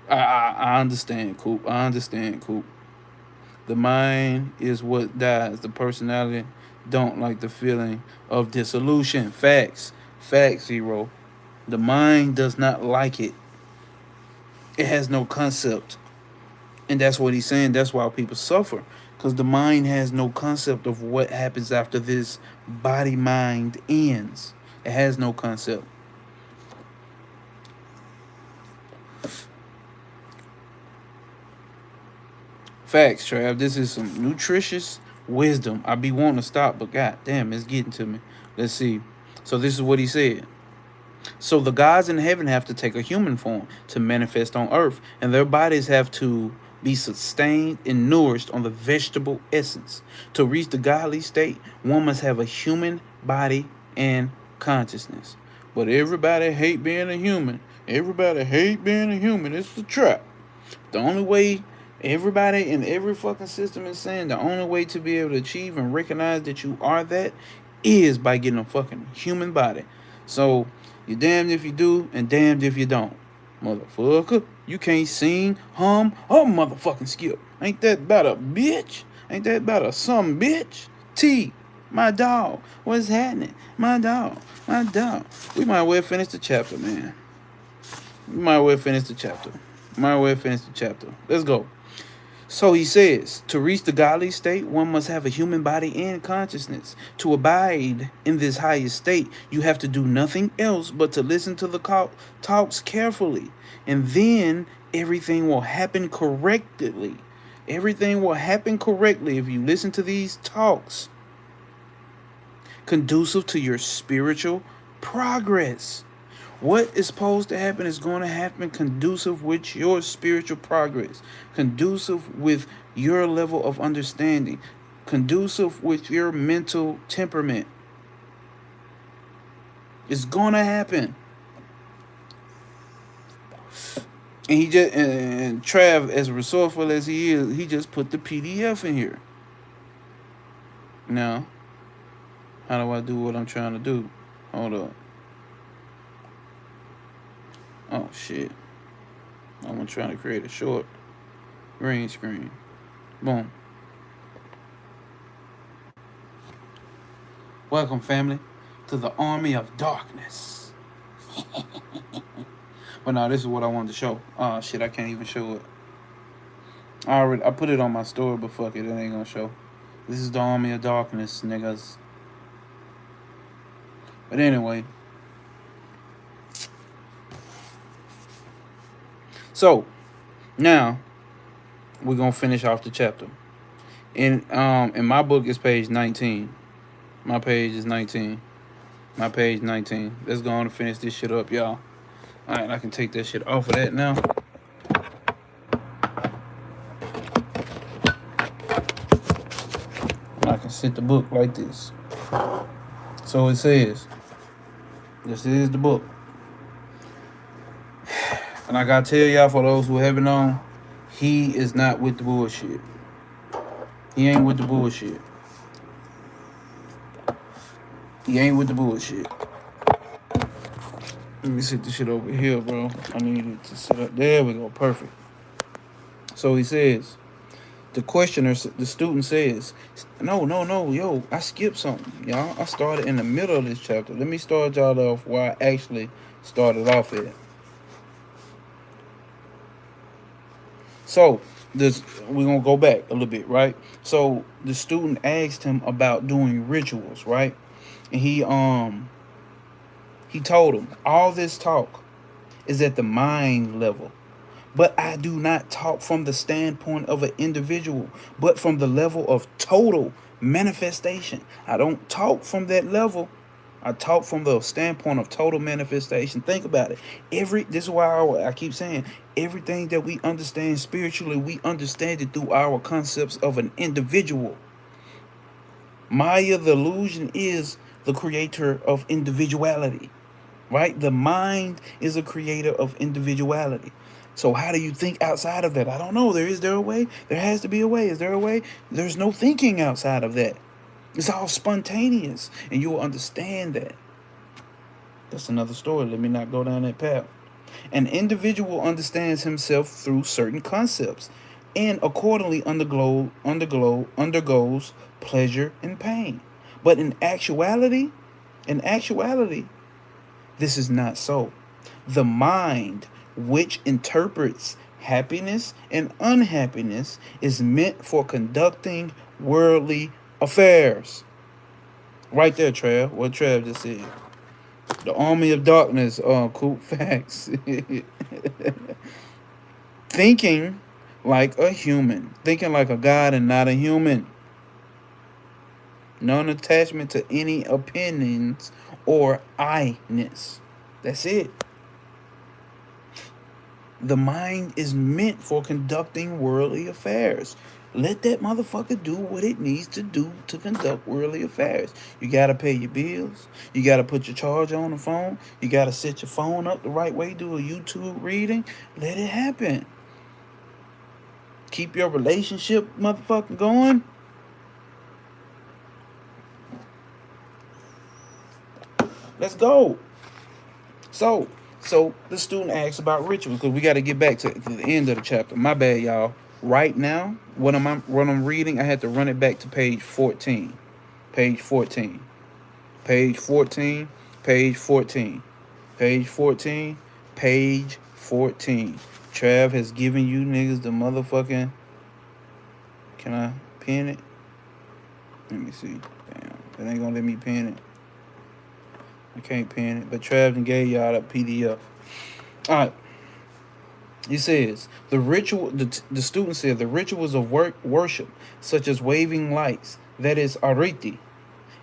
I understand, Coop. I understand, Coop. The mind is what dies. The personality don't like the feeling of dissolution. Facts. Facts, Zero. The mind does not like it. It has no concept. And that's what he's saying. That's why people suffer. Because the mind has no concept of what happens after this body-mind ends. It has no concept. Facts, Trav. This is some nutritious wisdom. I be wanting to stop, but god damn, it's getting to me. Let's see. So this is what he said. So the gods in heaven have to take a human form to manifest on earth, and their bodies have to be sustained and nourished on the vegetable essence. To reach the godly state, one must have a human body and consciousness. But everybody hate being a human. Everybody hate being a human. It's a trap. The only way everybody in every fucking system is saying the only way to be able to achieve and recognize that you are that is by getting a fucking human body. So you're damned if you do and damned if you don't. Motherfucker, you can't sing, hum, or motherfucking skip. Ain't that about a bitch? Ain't that about a some bitch? T, my dog. What's happening? My dog. My dog. We might well finish the chapter, man. We might well finish the chapter. Let's go. So he says, to reach the godly state, one must have a human body and consciousness. To abide in this highest state, you have to do nothing else but to listen to the talks carefully. And then everything will happen correctly. Everything will happen correctly if you listen to these talks, conducive to your spiritual progress. What is supposed to happen is going to happen conducive with your spiritual progress, conducive with your level of understanding, conducive with your mental temperament. It's going to happen. And he just and Trav, as resourceful as he is, he just put the PDF in here. Now, how do I do what I'm trying to do? Hold up. Oh shit. I'm trying to create a short green screen. Boom. Welcome, family, to the army of darkness. But no, this is what I wanted to show. Oh shit, I can't even show it. I put it on my story, but fuck it, it ain't gonna show. This is the army of darkness, niggas. But anyway, so now we're gonna finish off the chapter. In my book is page 19. My page is 19. My page 19. Let's go on and finish this shit up, y'all. Alright, I can take that shit off of that now. I can sit the book like this. So it says, this is the book. And I gotta tell y'all, for those who haven't known, he is not with the bullshit. He ain't with the bullshit. He ain't with the bullshit. Let me sit this shit over here, bro. I need it to sit up. There we go. Perfect. So he says, the student says, no, yo, I skipped something, y'all. I started in the middle of this chapter. Let me start y'all off where I actually started off at. So we're gonna go back a little bit, right? So the student asked him about doing rituals, right? And he told him all this talk is at the mind level. But I do not talk from the standpoint of an individual, but from the level of total manifestation. I don't talk from that level. I talk from the standpoint of total manifestation. Think about it. This is why I keep saying everything that we understand spiritually, we understand it through our concepts of an individual. Maya, the illusion, is the creator of individuality, right? The mind is a creator of individuality. So how do you think outside of that? I don't know. Is there a way? There has to be a way. Is there a way? There's no thinking outside of that. It's all spontaneous, and you will understand that. That's another story. Let me not go down that path. An individual understands himself through certain concepts, and accordingly undergoes pleasure and pain. But in actuality, this is not so. The mind, which interprets happiness and unhappiness, is meant for conducting worldly affairs. Right there, Trav. What Trav just said. The army of darkness. Cool facts. Thinking like a human. Thinking like a god and not a human. Non-attachment to any opinions or I-ness. That's it. The mind is meant for conducting worldly affairs. Let that motherfucker do what it needs to do to conduct worldly affairs. You gotta pay your bills. You gotta put your charger on the phone. You gotta set your phone up the right way, do a YouTube reading. Let it happen. Keep your relationship motherfucking going. Let's go. So the student asks about rituals, because we got to get back to the end of the chapter. My bad, y'all. Right now, what I'm reading, I had to run it back to page 14. Page 14. Page 14. Page 14. Page 14. Page 14. Trav has given you niggas the motherfucking... Can I pin it? Let me see. Damn. It ain't gonna let me pin it. I can't pin it. But Trav done gave y'all that PDF. Alright. He says, the student said, the rituals of worship, such as waving lights, that is ariti,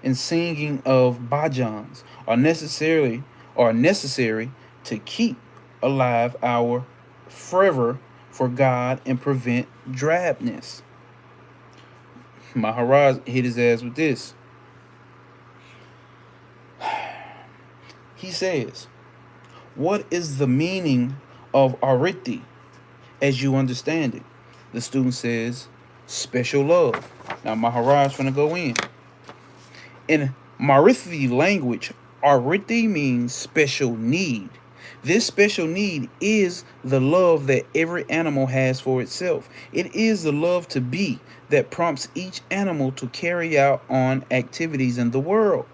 and singing of bhajans, are necessary to keep alive our fervor for God and prevent drabness. Maharaj hit his ass with this. He says, what is the meaning of ariti? as you understand it. The student says, special love. Now Maharaj gonna go in. In Marathi language, ariti means special need. This special need is the love that every animal has for itself. It is the love to be that prompts each animal to carry out on activities in the world.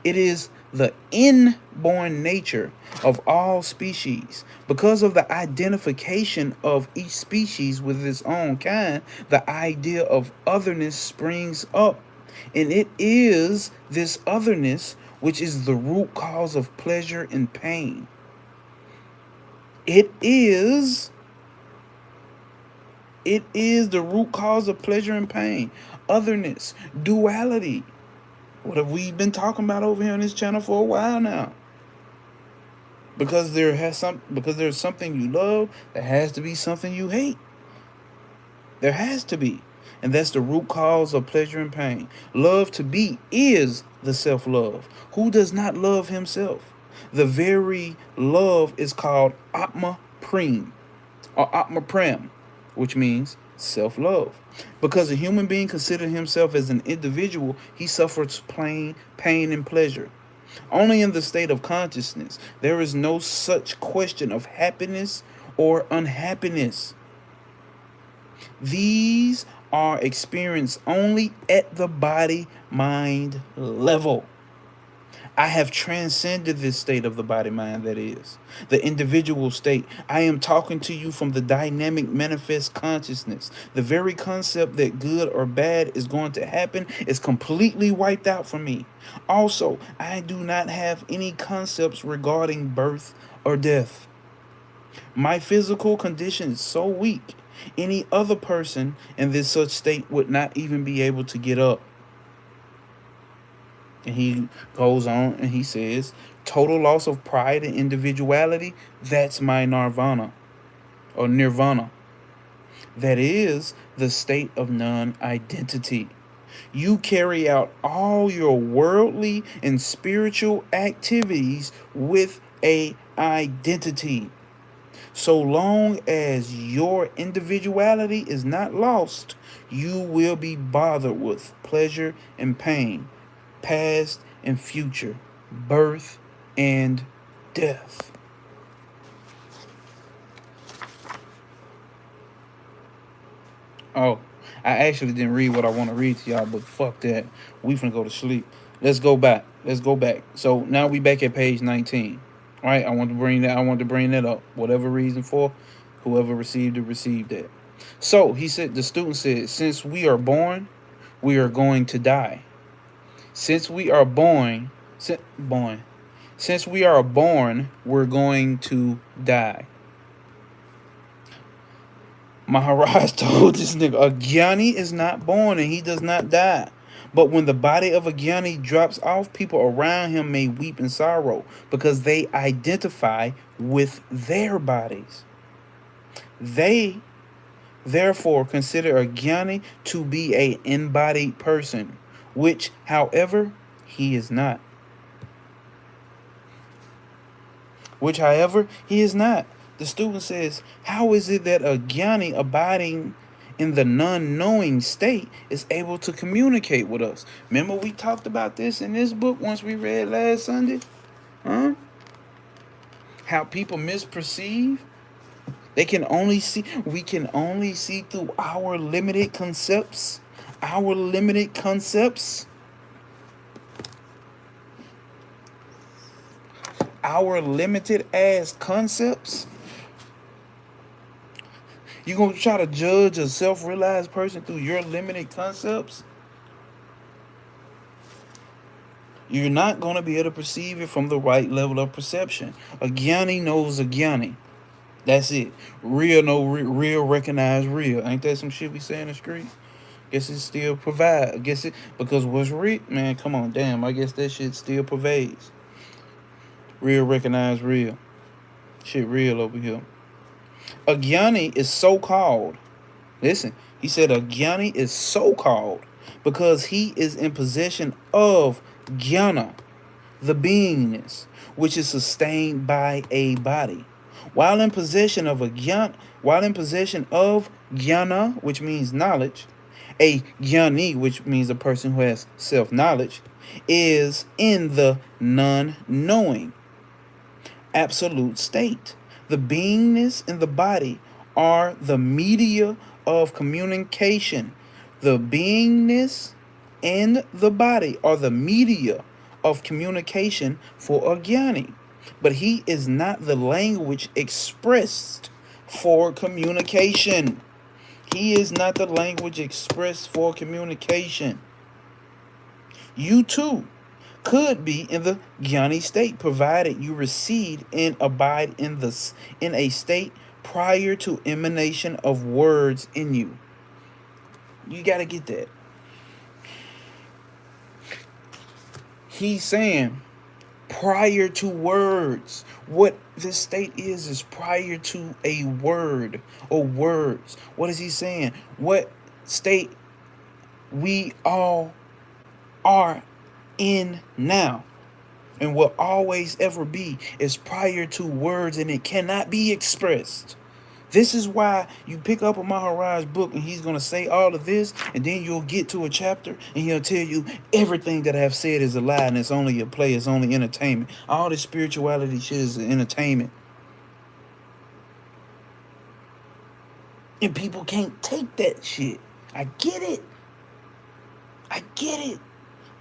It is the inborn nature of all species. Because of the identification of each species with its own kind, the idea of otherness springs up. And it is this otherness which is the root cause of pleasure and pain. It is the root cause of pleasure and pain. Otherness, duality. What have we been talking about over here on this channel for a while now? Because there's something you love, there has to be something you hate. There has to be. And that's the root cause of pleasure and pain. Love to be is the self-love. Who does not love himself? The very love is called Atma Prem or Atma Prem, which means self-love. Because a human being considers himself as an individual, he suffers pain and pleasure. Only in the state of consciousness, there is no such question of happiness or unhappiness. These are experienced only at the body-mind level. I have transcended this state of the body-mind, that is, the individual state. I am talking to you from the dynamic manifest consciousness. The very concept that good or bad is going to happen is completely wiped out from me. Also, I do not have any concepts regarding birth or death. My physical condition is so weak, any other person in this such state would not even be able to get up. And he goes on and he says, total loss of pride and individuality, that's my nirvana or nirvana. That is the state of non-identity. You carry out all your worldly and spiritual activities with a identity. So long as your individuality is not lost, you will be bothered with pleasure and pain, past and future, birth and death. Oh, I actually didn't read what I want to read to y'all, but fuck that. We finna go to sleep. Let's go back. So now we back at page 19. All right, I want to bring that up. Whatever reason for, whoever received that. So he said, the student said, since we are born, we are going to die. Since we are born, we're going to die. Maharaj told this nigga, a Gyani is not born and he does not die. But when the body of a Gyani drops off, people around him may weep in sorrow because they identify with their bodies. They therefore consider a Gyani to be an embodied person, which, however, he is not. The student says, how is it that a Gyani abiding in the non-knowing state is able to communicate with us? Remember we talked about this in this book once we read last Sunday? How people misperceive. We can only see through our limited concepts. Our limited ass concepts. You gonna try to judge a self-realized person through your limited concepts? You're not gonna be able to perceive it from the right level of perception. A Gyani knows a Gyani. That's it. Real recognize real. Ain't that some shit we say in the street? Guess it still provides. Because what's real, man, come on, damn. I guess that shit still pervades. Real recognize real. Shit real over here. A Gyani is so called. Listen, he said a Gyani is so called because he is in possession of Jnana, the beingness, which is sustained by a body. While in possession of while in possession of jnana, which means knowledge, a jnani, which means a person who has self-knowledge, is in the non-knowing absolute state. The beingness and the body are the media of communication. The beingness and the body are the media of communication for a jnani. But he is not the language expressed for communication. He is not the language expressed for communication. You too could be in the jnani state, provided you recede and abide in a state prior to emanation of words in you. You got to get that. He's saying prior to words. What this state is prior to a word or words. What is he saying? What state we all are in now and will always ever be is prior to words, and it cannot be expressed. This is why you pick up a Maharaj's book and he's going to say all of this, and then you'll get to a chapter and he'll tell you everything that I have said is a lie and it's only a play, it's only entertainment. All this spirituality shit is entertainment. And people can't take that shit. I get it.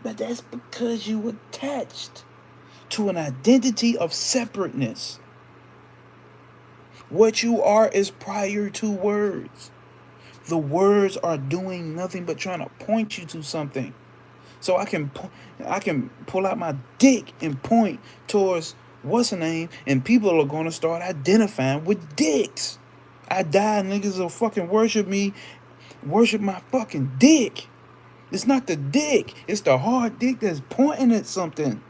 But that's because you attached to an identity of separateness. What you are is prior to words. The words are doing nothing but trying to point you to something. So I can pull out my dick and point towards what's the name, and people are going to start identifying with dicks. I die, niggas will fucking worship my fucking dick. It's not the dick, it's the hard dick that's pointing at something.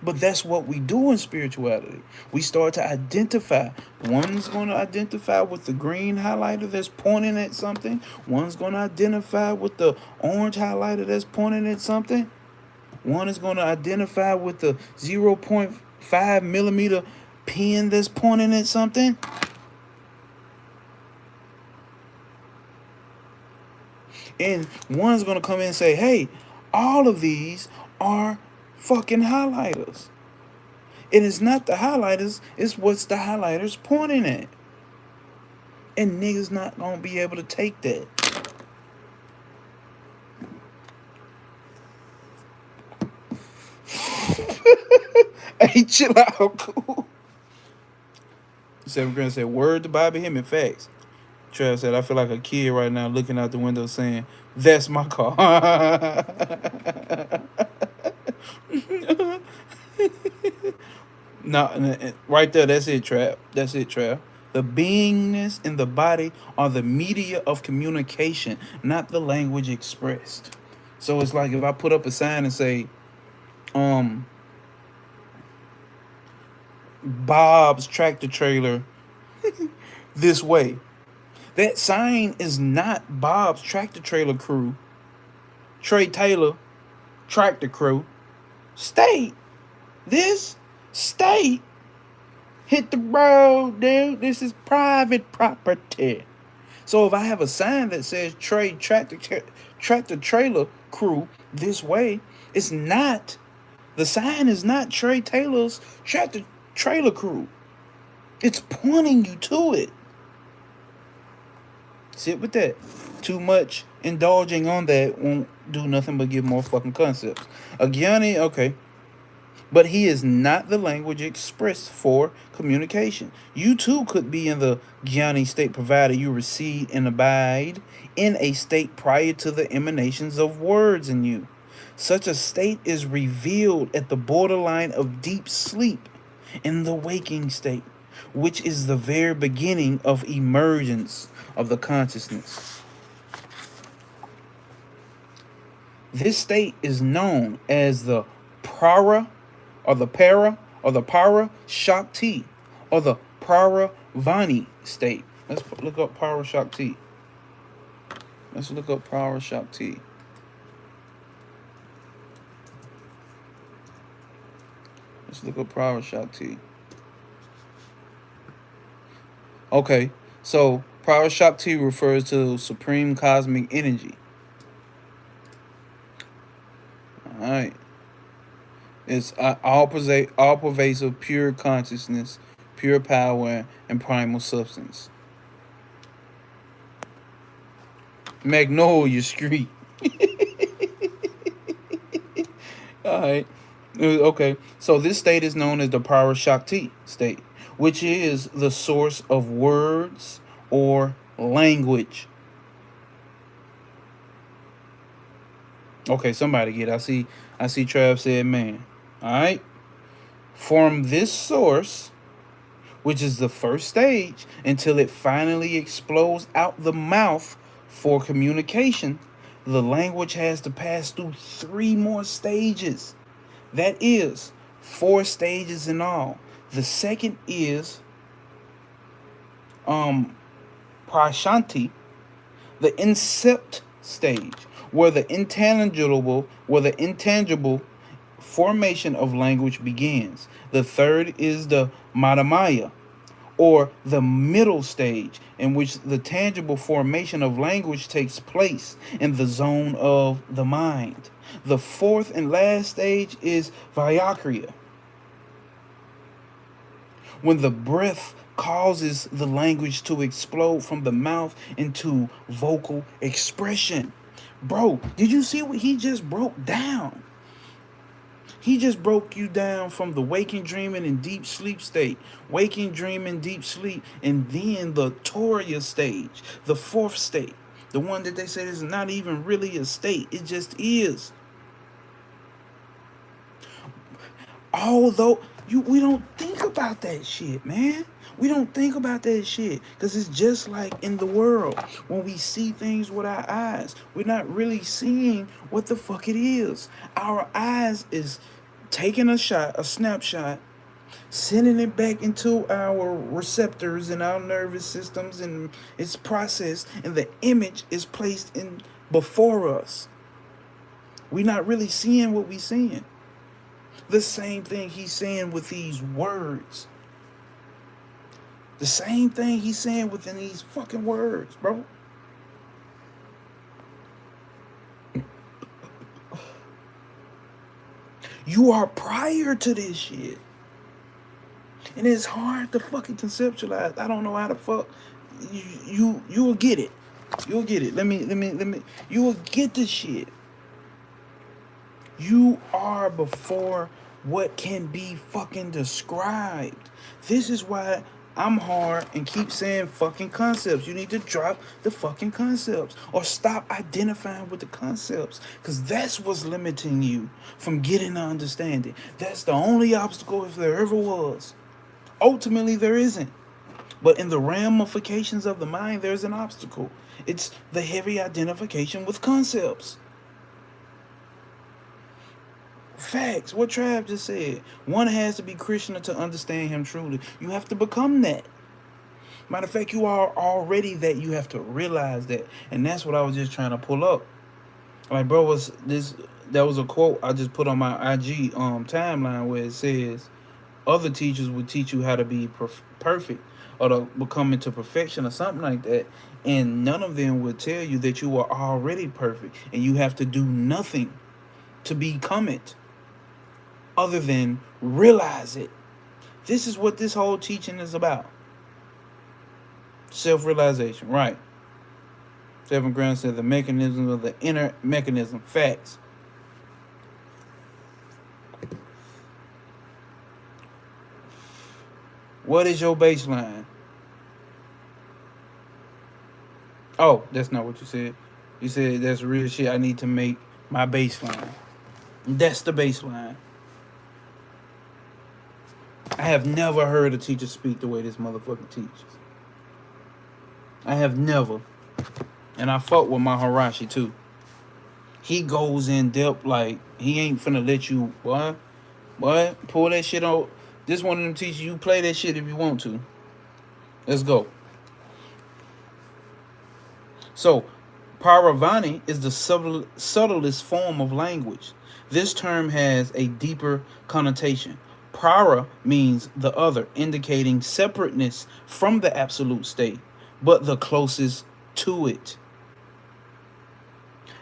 But that's what we do in spirituality. We start to identify. One's going to identify with the green highlighter that's pointing at something. One's going to identify with the orange highlighter that's pointing at something. One is going to identify with the 0.5 millimeter pen that's pointing at something. And one's going to come in and say, hey, all of these are fucking highlighters. And it's not the highlighters, it's what's the highlighters pointing at. And niggas not gonna be able to take that. Hey, chill out, cool. Seven Grand said, word to Bobby Hemming, facts. Trav said, I feel like a kid right now looking out the window saying, that's my car. No, right there, that's it, Trav. That's it, Trav. The beingness and the body are the media of communication, not the language expressed. So it's like if I put up a sign and say, Bob's tractor trailer this way. That sign is not Bob's tractor trailer crew. Trey Taylor tractor crew. State. This state. Hit the road, dude. This is private property. So if I have a sign that says Trey tractor trailer crew this way, it's not. The sign is not Trey Taylor's tractor trailer crew. It's pointing you to it. Sit with that. Too much indulging on that won't do nothing but give more fucking concepts. A Gyani, okay. But he is not the language expressed for communication. You too could be in the Gyani state provided you recede and abide in a state prior to the emanations of words in you. Such a state is revealed at the borderline of deep sleep in the waking state, which is the very beginning of emergence of the consciousness. This state is known as the para or the para shakti or the Praravani state. Let's look up para shakti. Let's look up para shakti. Let's look up para shakti. Okay, so Power Shakti refers to supreme cosmic energy. All right, it's all pervasive, pure consciousness, pure power, and primal substance. Magnolia Street. All right. Okay. So this state is known as the Power Shakti state, which is the source of words or language. Okay, somebody get it. I see Trav said man. All right. From this source, which is the first stage, until it finally explodes out the mouth for communication, the language has to pass through three more stages. That is four stages in all. The second is um Prashanti, the incept stage, where the intangible formation of language begins. The third is the Madhamaya, or the middle stage, in which the tangible formation of language takes place in the zone of the mind. The fourth and last stage is Vyakriya, when the breath causes the language to explode from the mouth into vocal expression. Bro, did you see what he just broke down? He just broke you down from the waking, dreaming, and deep sleep state, waking, dreaming, deep sleep, and then the Toria stage, the fourth state, the one that they said is not even really a state, it just is. Although we don't think about that shit, man. We don't think about that shit because it's just like in the world when we see things with our eyes. We're not really seeing what the fuck it is. Our eyes is taking a shot, a snapshot, sending it back into our receptors and our nervous systems, and it's processed, and the image is placed in before us. We're not really seeing what we're seeing. The same thing he's saying with these words. The same thing he's saying within these fucking words, bro. You are prior to this shit. And it's hard to fucking conceptualize. I don't know how to fuck. You will get it. You'll get it. Let me. You will get this shit. You are before what can be fucking described. This is why I'm hard and keep saying fucking concepts. You need to drop the fucking concepts or stop identifying with the concepts, because that's what's limiting you from getting the understanding. That's the only obstacle, if there ever was. Ultimately, there isn't. But in the ramifications of the mind, there's an obstacle. It's the heavy identification with concepts. Facts. What Trav just said. One has to be Krishna to understand him truly. You have to become that. Matter of fact, you are already that. You have to realize that. And that's what I was just trying to pull up. Like, bro, that was a quote I just put on my IG timeline, where it says other teachers would teach you how to be perfect or to become into perfection or something like that. And none of them would tell you that you are already perfect and you have to do nothing to become it other than realize it. This is what this whole teaching is about. Self-realization, right? Seven Grand said the mechanism of the inner mechanism. Facts. What is your baseline? Oh, that's not what you said. You said that's real shit. I need to make my baseline. That's the baseline. I have never heard a teacher speak the way this motherfucker teaches. I have never. And I fuck with my Harashi too. He goes in depth, like he ain't finna let you what pull that shit out. This one of them teachers, you play that shit if you want to. Let's go. So Paravani is the subtlest form of language. This term has a deeper connotation. Para means the other, indicating separateness from the absolute state, but the closest to it.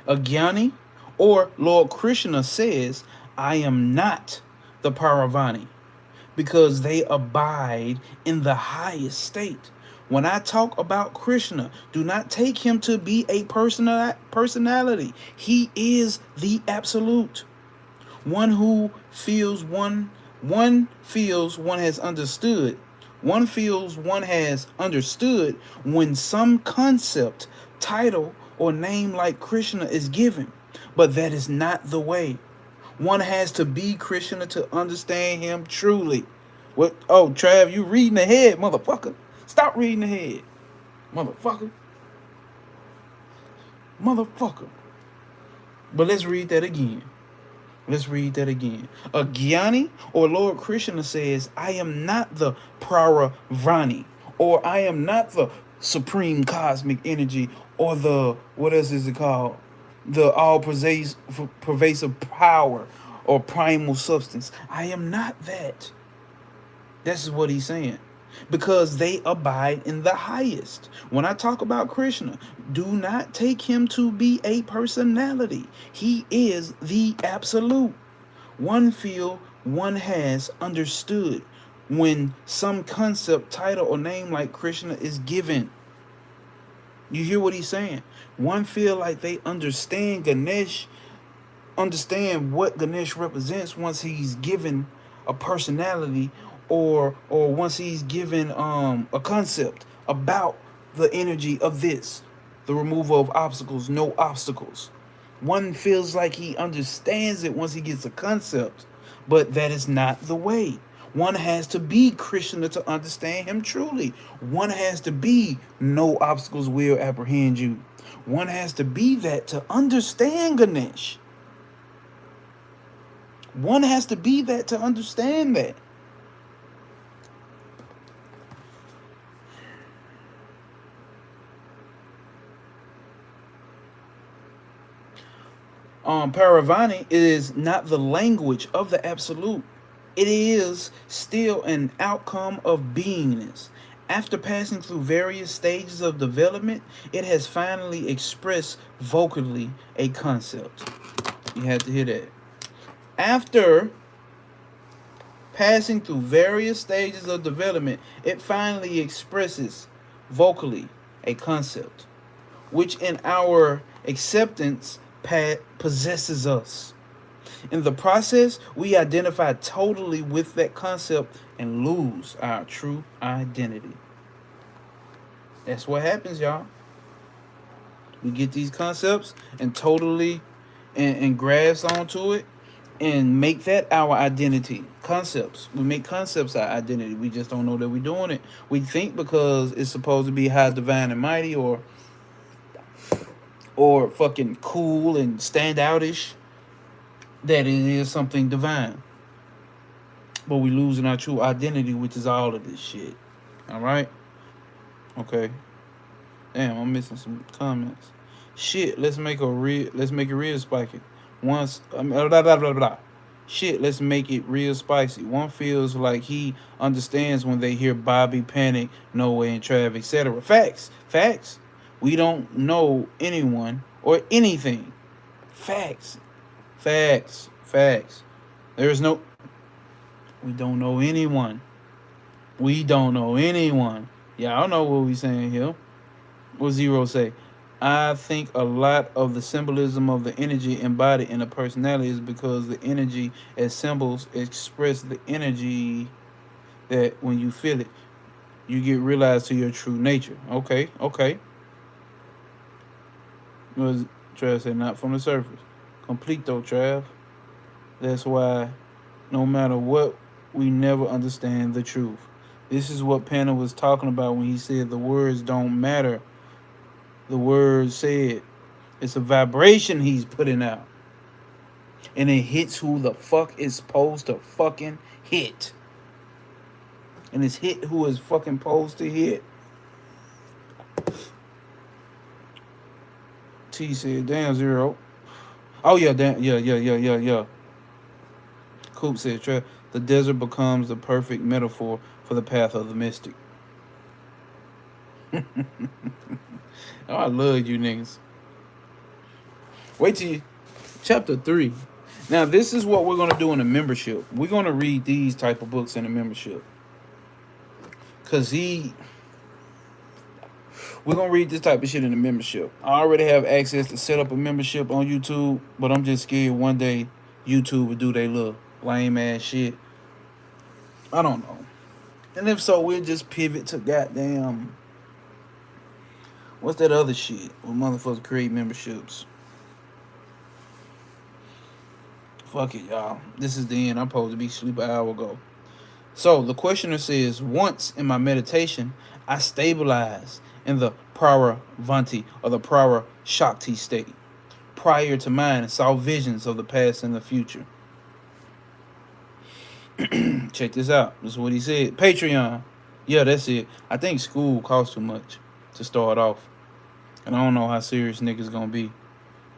Agyani or Lord Krishna says, I am not the Paravani, because they abide in the highest state. When I talk about Krishna, do not take him to be a personality. He is the absolute. One who feels one feels one has understood. One feels one has understood when some concept, title, or name like Krishna is given. But that is not the way. One has to be Krishna to understand him truly. What? Oh, Trav, you reading ahead, motherfucker. Stop reading ahead, motherfucker. Motherfucker. But let's read that again. Let's read that again. A Gyani or Lord Krishna says, I am not the Praravani, or I am not the supreme cosmic energy, or the, what else is it called? The all pervasive power or primal substance. I am not that. This is what he's saying. Because they abide in the highest. When I talk about Krishna, do not take him to be a personality. He is the absolute. One feel one has understood when some concept, title, or name like Krishna is given. You hear what he's saying? One feel like they understand Ganesh, understand what Ganesh represents once he's given a personality, or once he's given a concept about the energy of this, the removal of obstacles, no obstacles. One feels like he understands it once he gets a concept, but that is not the way. One has to be Krishna to understand him truly. One has to be no obstacles will apprehend you. One has to be that to understand Ganesh. One has to be that to understand that. Paravani is not the language of the absolute. It is still an outcome of beingness. After passing through various stages of development, it has finally expressed vocally a concept. You have to hear that. After passing through various stages of development, it finally expresses vocally a concept, which in our acceptance possesses us. In the process, we identify totally with that concept and lose our true identity. That's what happens, y'all. We get these concepts and totally and grasp onto it and make that our identity. Concepts. We make concepts our identity. We just don't know that we're doing it. We think because it's supposed to be high, divine, and mighty, or fucking cool and standoutish, that it is something divine. But we losing our true identity, which is all of this shit. Alright? Okay. Damn, I'm missing some comments. Shit, let's make it real spicy. Blah, blah, blah, blah, blah. Shit, let's make it real spicy. One feels like he understands when they hear Bobby, Panic, No Way, and Trav, etc. Facts. Facts. We don't know anyone or anything. Facts. Facts. Facts. There's no... We don't know anyone. We don't know anyone. Y'all know what we saying here. What Zero say? I think a lot of the symbolism of the energy embodied in a personality is because the energy as symbols express the energy that when you feel it, you get realized to your true nature. Okay. Was Trav said not from the surface. Complete though, Trav. That's why no matter what, we never understand the truth. This is what Panna was talking about when he said the words don't matter. The words said it's a vibration he's putting out. And it hits who the fuck is supposed to fucking hit. And it's hit who is fucking supposed to hit. T said, damn, Zero. Oh, yeah, damn, yeah. Coop said, The desert becomes the perfect metaphor for the path of the mystic. Oh, I love you niggas. Wait till chapter 3. Now, this is what we're going to do in the membership. We're going to read these type of books in the membership. Because we're going to read this type of shit in the membership. I already have access to set up a membership on YouTube, but I'm just scared one day YouTube will do their little lame ass shit. I don't know. And if so, we'll just pivot to goddamn... What's that other shit where motherfuckers create memberships? Fuck it, y'all. This is the end. I'm supposed to be asleep an hour ago. So the questioner says, once in my meditation, I stabilize in the Praravanti or the Prara Shakti state. Prior to mine, saw visions of the past and the future. Check this out. This is what he said. Patreon. Yeah, that's it. I think school costs too much to start off. And I don't know how serious niggas gonna be.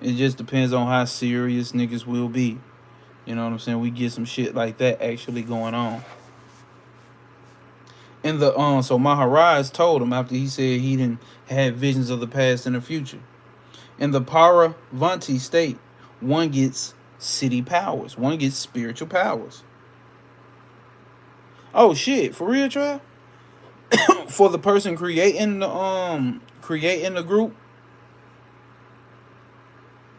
It just depends on how serious niggas will be. You know what I'm saying? We get some shit like that actually going on. And so Maharaj told him after he said he didn't have visions of the past and the future. In the Paravanti state, one gets city powers. One gets spiritual powers. Oh shit, for real, Trav? For the person creating the group.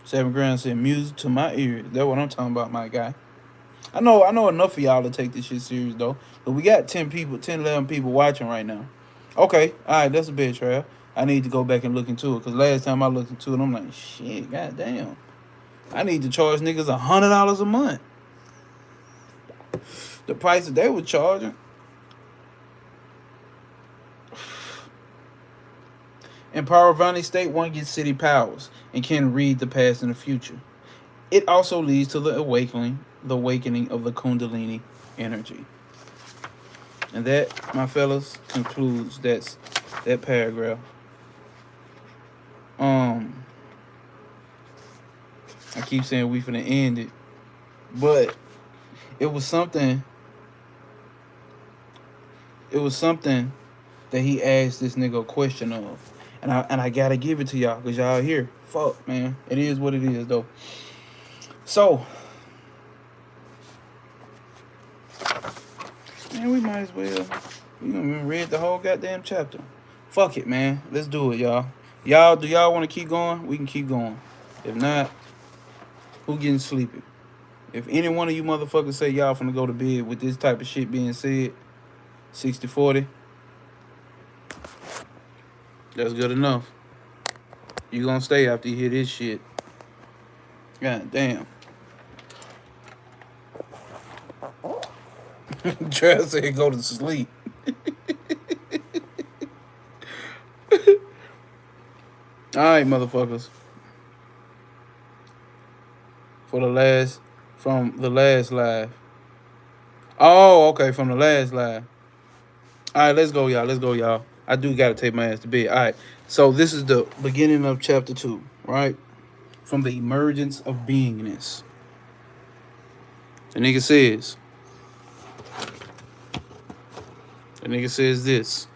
7 grand said music to my ears. That's what I'm talking about, my guy. I know enough of y'all to take this shit serious though. But we got 10, 11 people watching right now. Okay, alright, that's a bit, Trav. I need to go back and look into it. Because last time I looked into it, I'm like, shit, goddamn. I need to charge niggas $100 a month. The price that they were charging. In Paravani state, one gets city powers and can read the past and the future. It also leads to the awakening of the Kundalini energy. And that, my fellas, concludes that paragraph. I keep saying we finna end it, but it was something that he asked this nigga a question of. And I gotta give it to y'all, because y'all here. Fuck, man. It is what it is, though. So, man, we might as well. We gonna read the whole goddamn chapter. Fuck it, man. Let's do it, y'all. Do y'all want to keep going? We can keep going. If not, who getting sleepy? If any one of you motherfuckers say y'all finna go to bed with this type of shit being said, 60-40, that's good enough. You gonna stay after you hear this shit. God damn. Trav said go to sleep. Alright, motherfuckers. From the last live. Oh, okay, from the last live. Alright, let's go, y'all. I do gotta take my ass to bed. Alright, so this is the beginning of chapter 2, right? From the emergence of beingness. The nigga says this.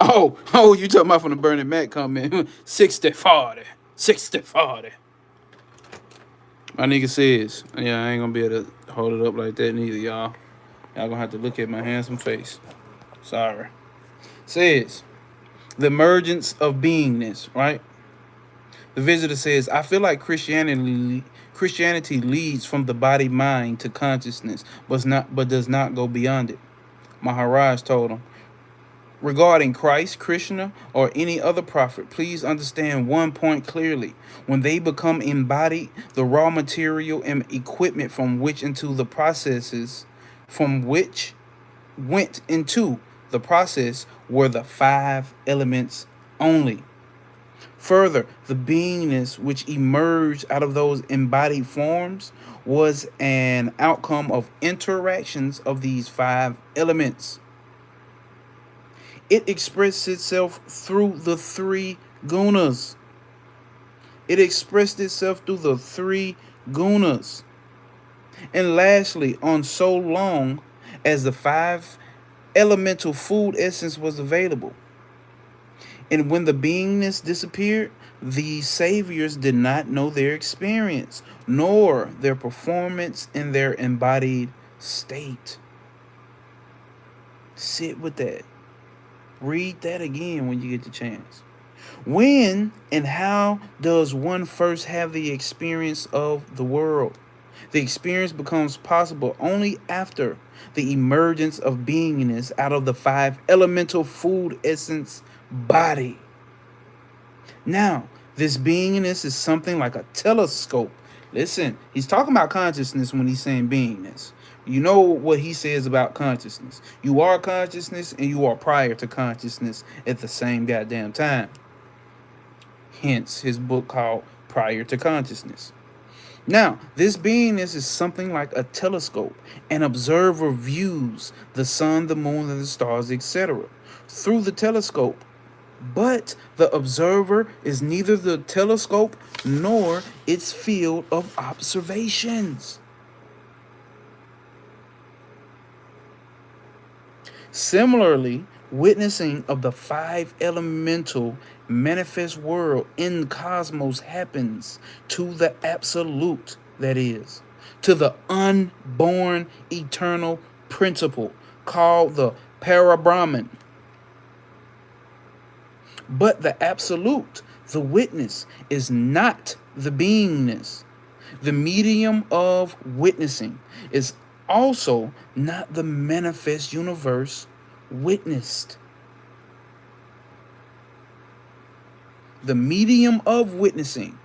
Oh, you talking about from the Bernie Mac comment. 60-40. 60-40. My nigga says, yeah, I ain't gonna be able to hold it up like that neither, y'all. Y'all gonna have to look at my handsome face. Sorry. Says, the emergence of beingness, right? The visitor says, I feel like Christianity leads from the body mind to consciousness, but does not go beyond it. Maharaj told him, regarding Christ, Krishna, or any other prophet, please understand one point clearly. When they become embodied, the raw material and equipment from which went into the process were the 5 elements only. Further, the beingness which emerged out of those embodied forms was an outcome of interactions of these 5 elements. It expressed itself through the 3 gunas. And lastly, on so long as the five elemental food essence was available. And when the beingness disappeared, the saviors did not know their experience, nor their performance in their embodied state. Sit with that. Read that again when you get the chance. When and how does one first have the experience of the world? The experience becomes possible only after the emergence of beingness out of the five elemental food essence body. Now, this beingness is something like a telescope. Listen, he's talking about consciousness when he's saying beingness. You know what he says about consciousness. You are consciousness and you are prior to consciousness at the same goddamn time. Hence his book called Prior to Consciousness. Now, this beingness is something like a telescope. An observer views the sun, the moon, and the stars, etc. through the telescope. But the observer is neither the telescope nor its field of observations. Similarly, witnessing of the five elemental manifest world in the cosmos happens to the absolute, that is, to the unborn eternal principle called the Parabrahman. But the absolute, the witness, is not the beingness. The medium of witnessing is also not the manifest universe witnessed. The medium of witnessing,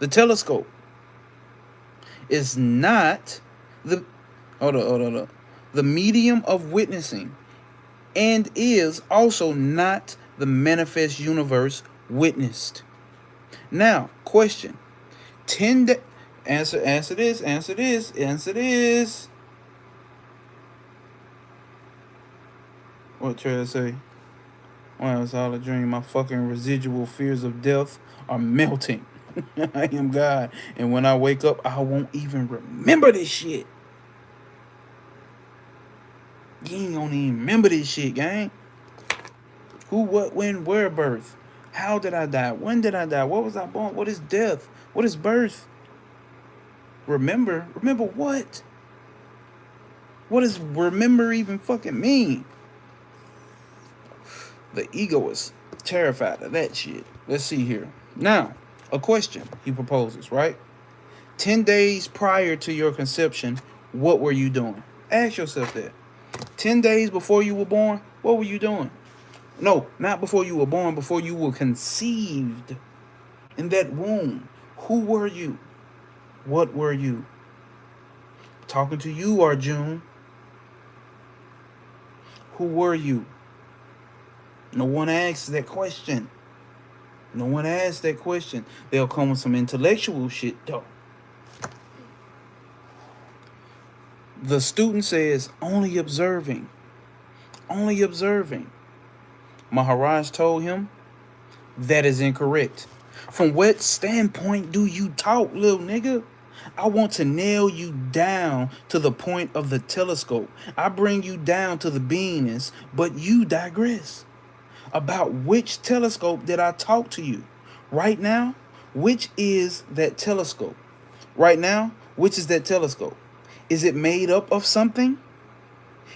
the telescope, is not the hold on. The medium of witnessing and is also not the manifest universe witnessed. Now, question. 10 days. Answer this. What Trey say? Well, it's all a dream. My fucking residual fears of death are melting. I am God. And when I wake up, I won't even remember this shit. You ain't gonna even remember this shit, gang. Who, what, when, where birth? How did I die? When did I die? What was I born? What is death? What is birth? Remember? Remember what? What does remember even fucking mean? The ego is terrified of that shit. Let's see here. Now, a question he proposes, right? 10 days prior to your conception, what were you doing? Ask yourself that. 10 days before you were born, what were you doing? No, not before you were born, before you were conceived in that womb. Who were you? What were you? Talking to you, Arjun. Who were you? No one asks that question. No one asks that question. They'll come with some intellectual shit, though. The student says, only observing. Only observing. Maharaj told him, that is incorrect. From what standpoint do you talk, little nigga? I want to nail you down to the point of the telescope. I bring you down to the beingness, but you digress. About which telescope did I talk to you? Right now, which is that telescope? Right now, which is that telescope? Is it made up of something?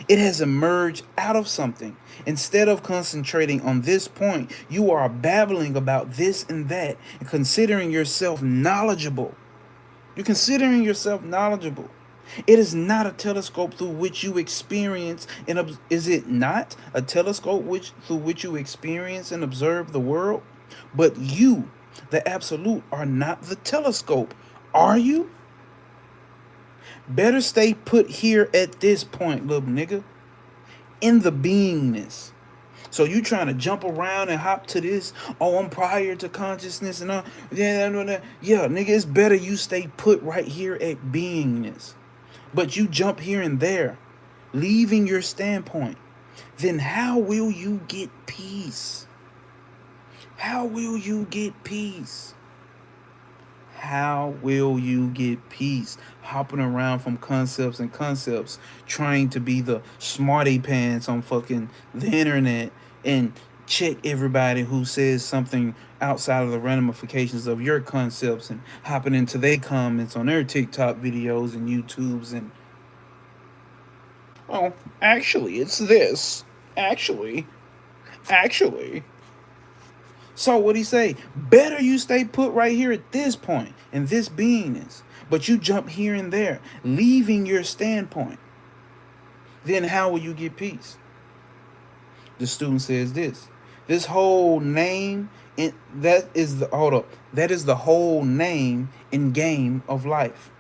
It has emerged out of something. Instead of concentrating on this point, you are babbling about this and that and considering yourself knowledgeable. You're considering yourself knowledgeable. It is not a telescope through which you experience and is it not a telescope through which you experience and observe the world? But you, the absolute, are not the telescope, are you? Better stay put here at this point, little nigga. In the beingness. So you trying to jump around and hop to this? Oh, I'm prior to consciousness and all. Yeah, nigga, it's better you stay put right here at beingness. But you jump here and there, leaving your standpoint. Then how will you get peace? How will you get peace? how will you get peace? Hopping around from concepts and concepts, trying to be the smarty pants on fucking the internet and check everybody who says something outside of the ramifications of your concepts and hopping into their comments on their TikTok videos and YouTubes and well, actually, it's this. Actually, actually. So what he say? Better you stay put right here at this point in this beingness, but you jump here and there, leaving your standpoint. Then how will you get peace? The student says this. This whole name that is the hold up. That is the whole name and game of life.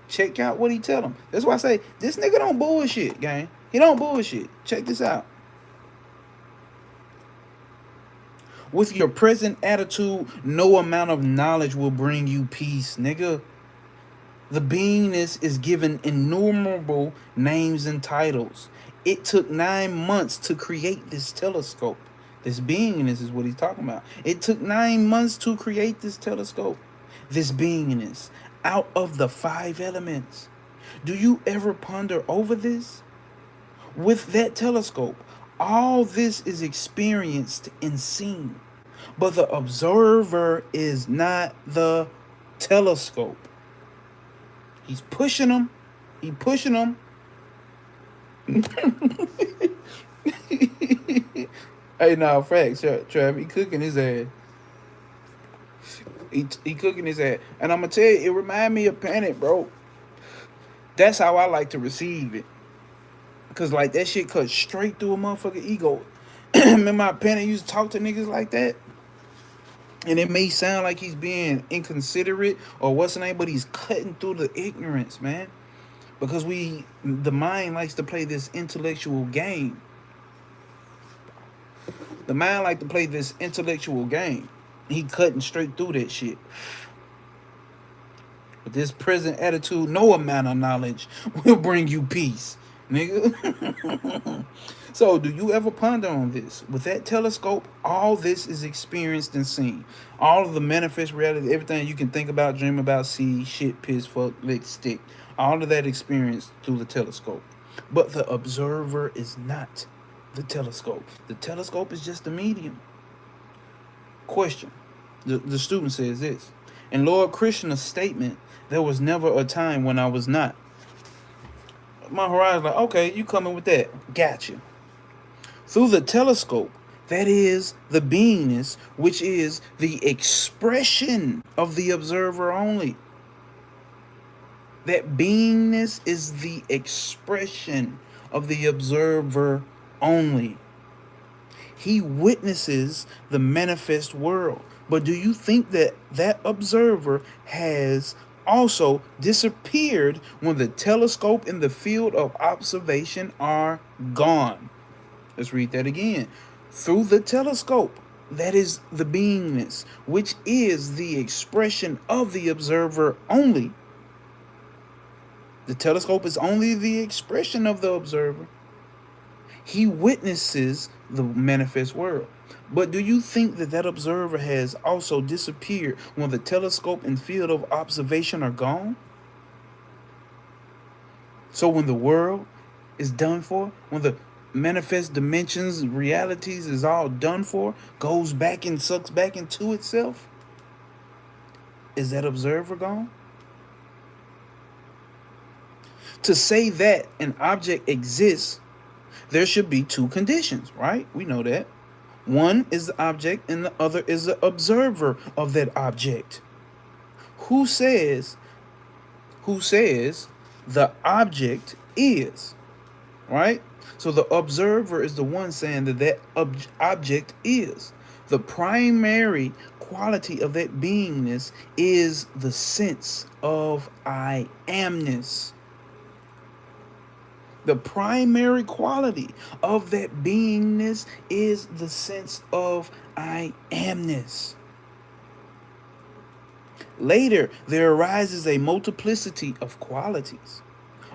Check out what he tell him. That's why I say this nigga don't bullshit, gang. He don't bullshit. Check this out. With your present attitude, no amount of knowledge will bring you peace, nigga. The beingness is given innumerable names and titles. It took 9 months to create this telescope. This beingness is what he's talking about. It took 9 months to create this telescope. This beingness out of the 5 elements. Do you ever ponder over this? With that telescope, all this is experienced and seen. But the observer is not the telescope. He's pushing them. He pushing them. Hey, nah, facts, Trav. He cooking his ass. He cooking his ass. And I'm going to tell you, it remind me of Panic, bro. That's how I like to receive it. Because, like, that shit cuts straight through a motherfucking ego. Remember my Panic used to talk to niggas like that? And it may sound like he's being inconsiderate or what's the name, but he's cutting through the ignorance, man. Because the mind likes to play this intellectual game. The mind like to play this intellectual game. He cutting straight through that shit. With this present attitude, no amount of knowledge will bring you peace, nigga. So, do you ever ponder on this? With that telescope, all this is experienced and seen. All of the manifest reality, everything you can think about, dream about, see, shit, piss, fuck, lick, stick. All of that experienced through the telescope. But the observer is not the telescope. The telescope is just a medium. Question. The student says this. In Lord Krishna's statement, there was never a time when I was not. My horizon like, okay, you coming with that. Gotcha. Through the telescope, that is the beingness, which is the expression of the observer only. That beingness is the expression of the observer only. He witnesses the manifest world. But do you think that that observer has also disappeared when the telescope and the field of observation are gone? Let's read that again. Through the telescope, that is the beingness, which is the expression of the observer only. The telescope is only the expression of the observer. He witnesses the manifest world. But do you think that that observer has also disappeared when the telescope and field of observation are gone? So when the world is done for, when the manifest dimensions, realities is all done for, goes back and sucks back into itself, is that observer gone? To say that an object exists, there should be 2 conditions, right? We know that. One is the object and the other is the observer of that object. Who says the object is, right? So the observer is the one saying that object is. The primary quality of that beingness is the sense of I amness. The primary quality of that beingness is the sense of I amness. Later, there arises a multiplicity of qualities.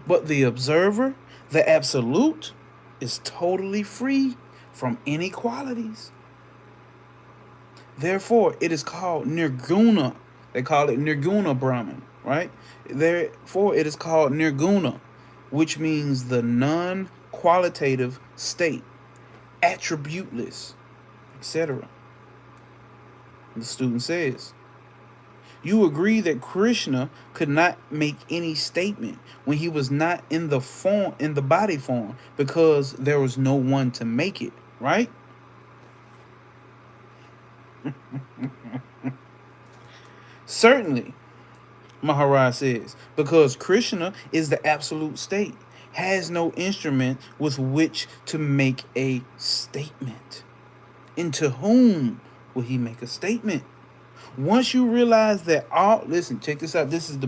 But the observer, the absolute, is totally free from any qualities. Therefore, it is called nirguna. They call it Nirguna Brahman, right? Therefore, it is called Nirguna, which means the non-qualitative state, attributeless, etc. The student says, you agree that Krishna could not make any statement when he was not in the body form, because there was no one to make it, right? Certainly, Maharaj says, because Krishna is the absolute state, has no instrument with which to make a statement. Into whom will he make a statement? Once you realize that listen, check this out. This is the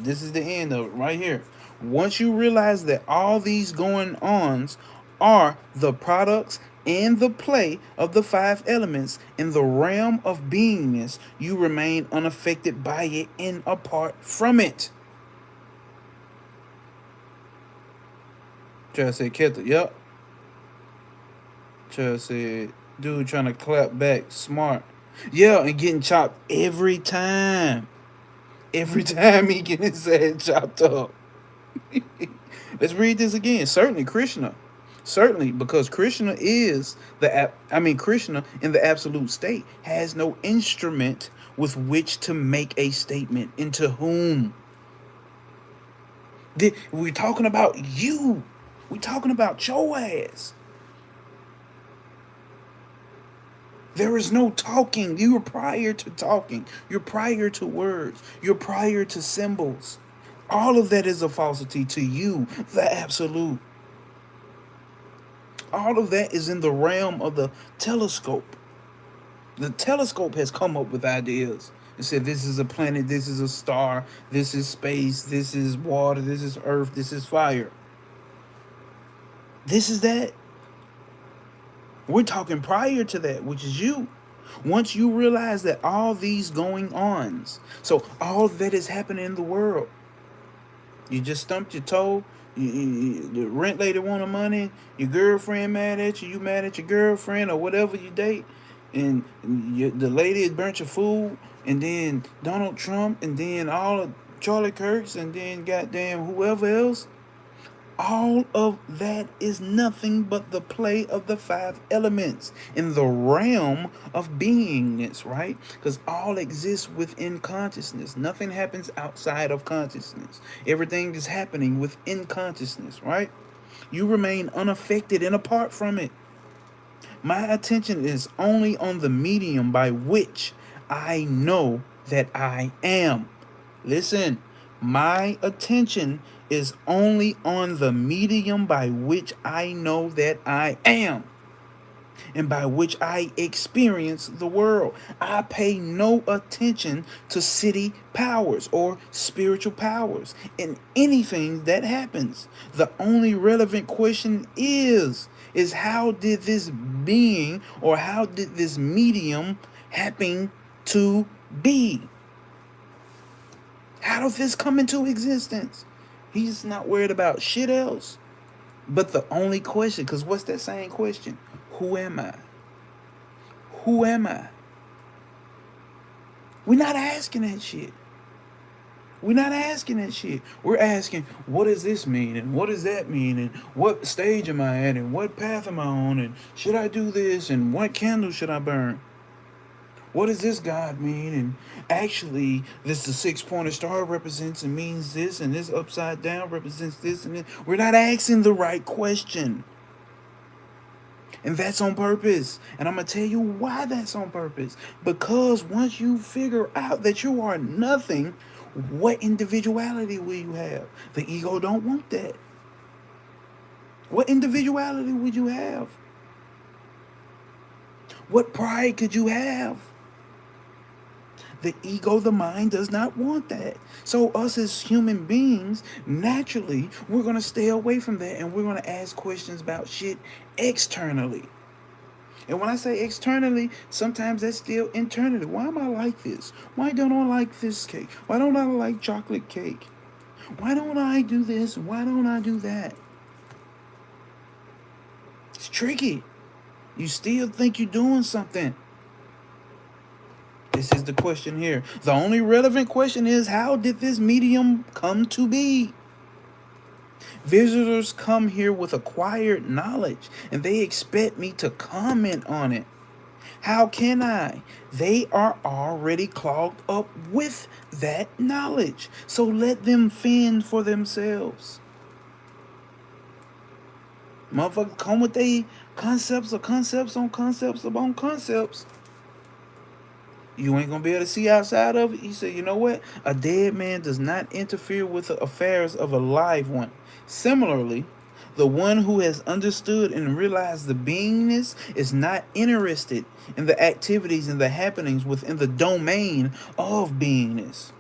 this is the end of it right here. Once you realize that all these going ons are the products and the play of the five elements in the realm of beingness, you remain unaffected by it and apart from it. Try to say Keta, yep. Try to say dude trying to clap back, smart. Yeah, and getting chopped every time. Every time he get his head chopped up. Let's read this again. Certainly, Krishna. Certainly, because Krishna is Krishna in the absolute state has no instrument with which to make a statement. Into whom? We're talking about you. We're talking about your ass. There is no talking. You are prior to talking. You're prior to words. You're prior to symbols. All of that is a falsity to you, the absolute. All of that is in the realm of the telescope. The telescope has come up with ideas. It said this is a planet, this is a star, this is space, this is water, this is earth, this is fire. This is that. We're talking prior to that, which is you. Once you realize that all these going ons, so all that is happening in the world, you just stumped your toe, the rent lady wanted money, your girlfriend mad at you, mad at your girlfriend or whatever you date, and the lady has burnt your food, and then Donald Trump, and then all of Charlie Kirks, and then goddamn whoever else. All of that is nothing but the play of the five elements in the realm of beingness, right? Because all exists within consciousness. Nothing happens outside of consciousness. Everything is happening within consciousness, right? You remain unaffected and apart from it. My attention is only on the medium by which I know that I am. Listen, my attention is only on the medium by which I know that I am, and by which I experience the world. I pay no attention to city powers or spiritual powers in anything that happens. The only relevant question is how did this being, or how did this medium happen to be? How does this come into existence? He's not worried about shit else. But the only question, because what's that same question? Who am I? Who am I? We're not asking that shit. We're not asking that shit. We're asking, what does this mean? And what does that mean? And what stage am I at? And what path am I on? And should I do this? And what candle should I burn? What does this God mean? And actually, the 6-pointed star represents and means this, and this upside down represents this and this. We're not asking the right question. And that's on purpose. And I'm going to tell you why that's on purpose. Because once you figure out that you are nothing, what individuality will you have? The ego don't want that. What individuality would you have? What pride could you have? The ego, the mind, does not want that. So us as human beings, naturally, we're going to stay away from that, and we're going to ask questions about shit externally. And when I say externally, sometimes that's still internally. Why am I like this? Why don't I like this cake? Why don't I like chocolate cake? Why don't I do this? Why don't I do that? It's tricky. You still think you're doing something. This is the question here. The only relevant question is, how did this medium come to be? Visitors come here with acquired knowledge and they expect me to comment on it. How can I? They are already clogged up with that knowledge. So let them fend for themselves. Motherfuckers come with they concepts of concepts on concepts upon concepts. You ain't gonna be able to see outside of it. He said, you know what? A dead man does not interfere with the affairs of a live one. Similarly, the one who has understood and realized the beingness is not interested in the activities and the happenings within the domain of beingness.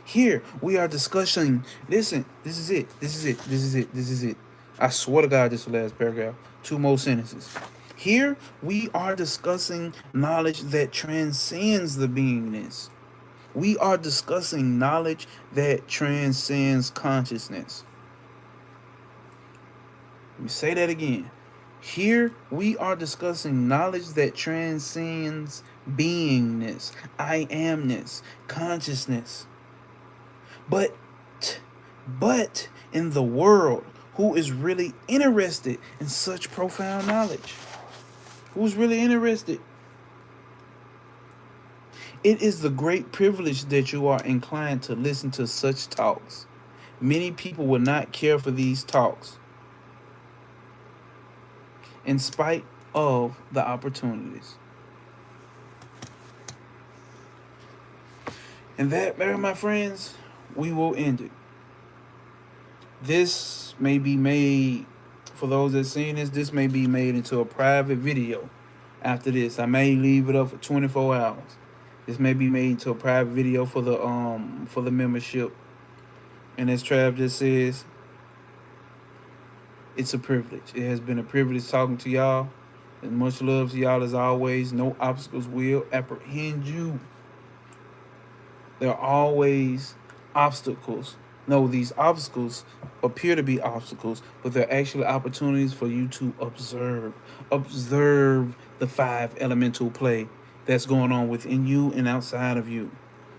Here we are discussing. Listen, this is it. This is it. This is it. This is it. I swear to God, this is the last paragraph. 2 more sentences. Here we are discussing knowledge that transcends the beingness. We are discussing knowledge that transcends consciousness. Let me say that again. Here we are discussing knowledge that transcends beingness, I amness, consciousness. But in the world, who is really interested in such profound knowledge? Who's really interested? It is the great privilege that you are inclined to listen to such talks. Many people will not care for these talks, in spite of the opportunities. And that, my friends, we will end it. This may be made, for those that seen this may be made into a private video. After this, I may leave it up for 24 hours. This may be made into a private video for the membership. And as Trav just says, it's a privilege. It has been a privilege talking to y'all. And much love to y'all as always. No obstacles will apprehend you. There are always obstacles. No, these obstacles appear to be obstacles, but they're actually opportunities for you to observe. Observe the 5 elemental play that's going on within you and outside of you.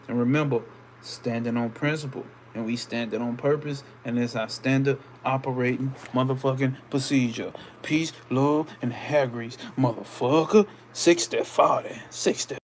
And remember, standing on principle. And we standing on purpose, and that's our standard operating motherfucking procedure. Peace, love, and hair grease, motherfucker. 60-40. 60.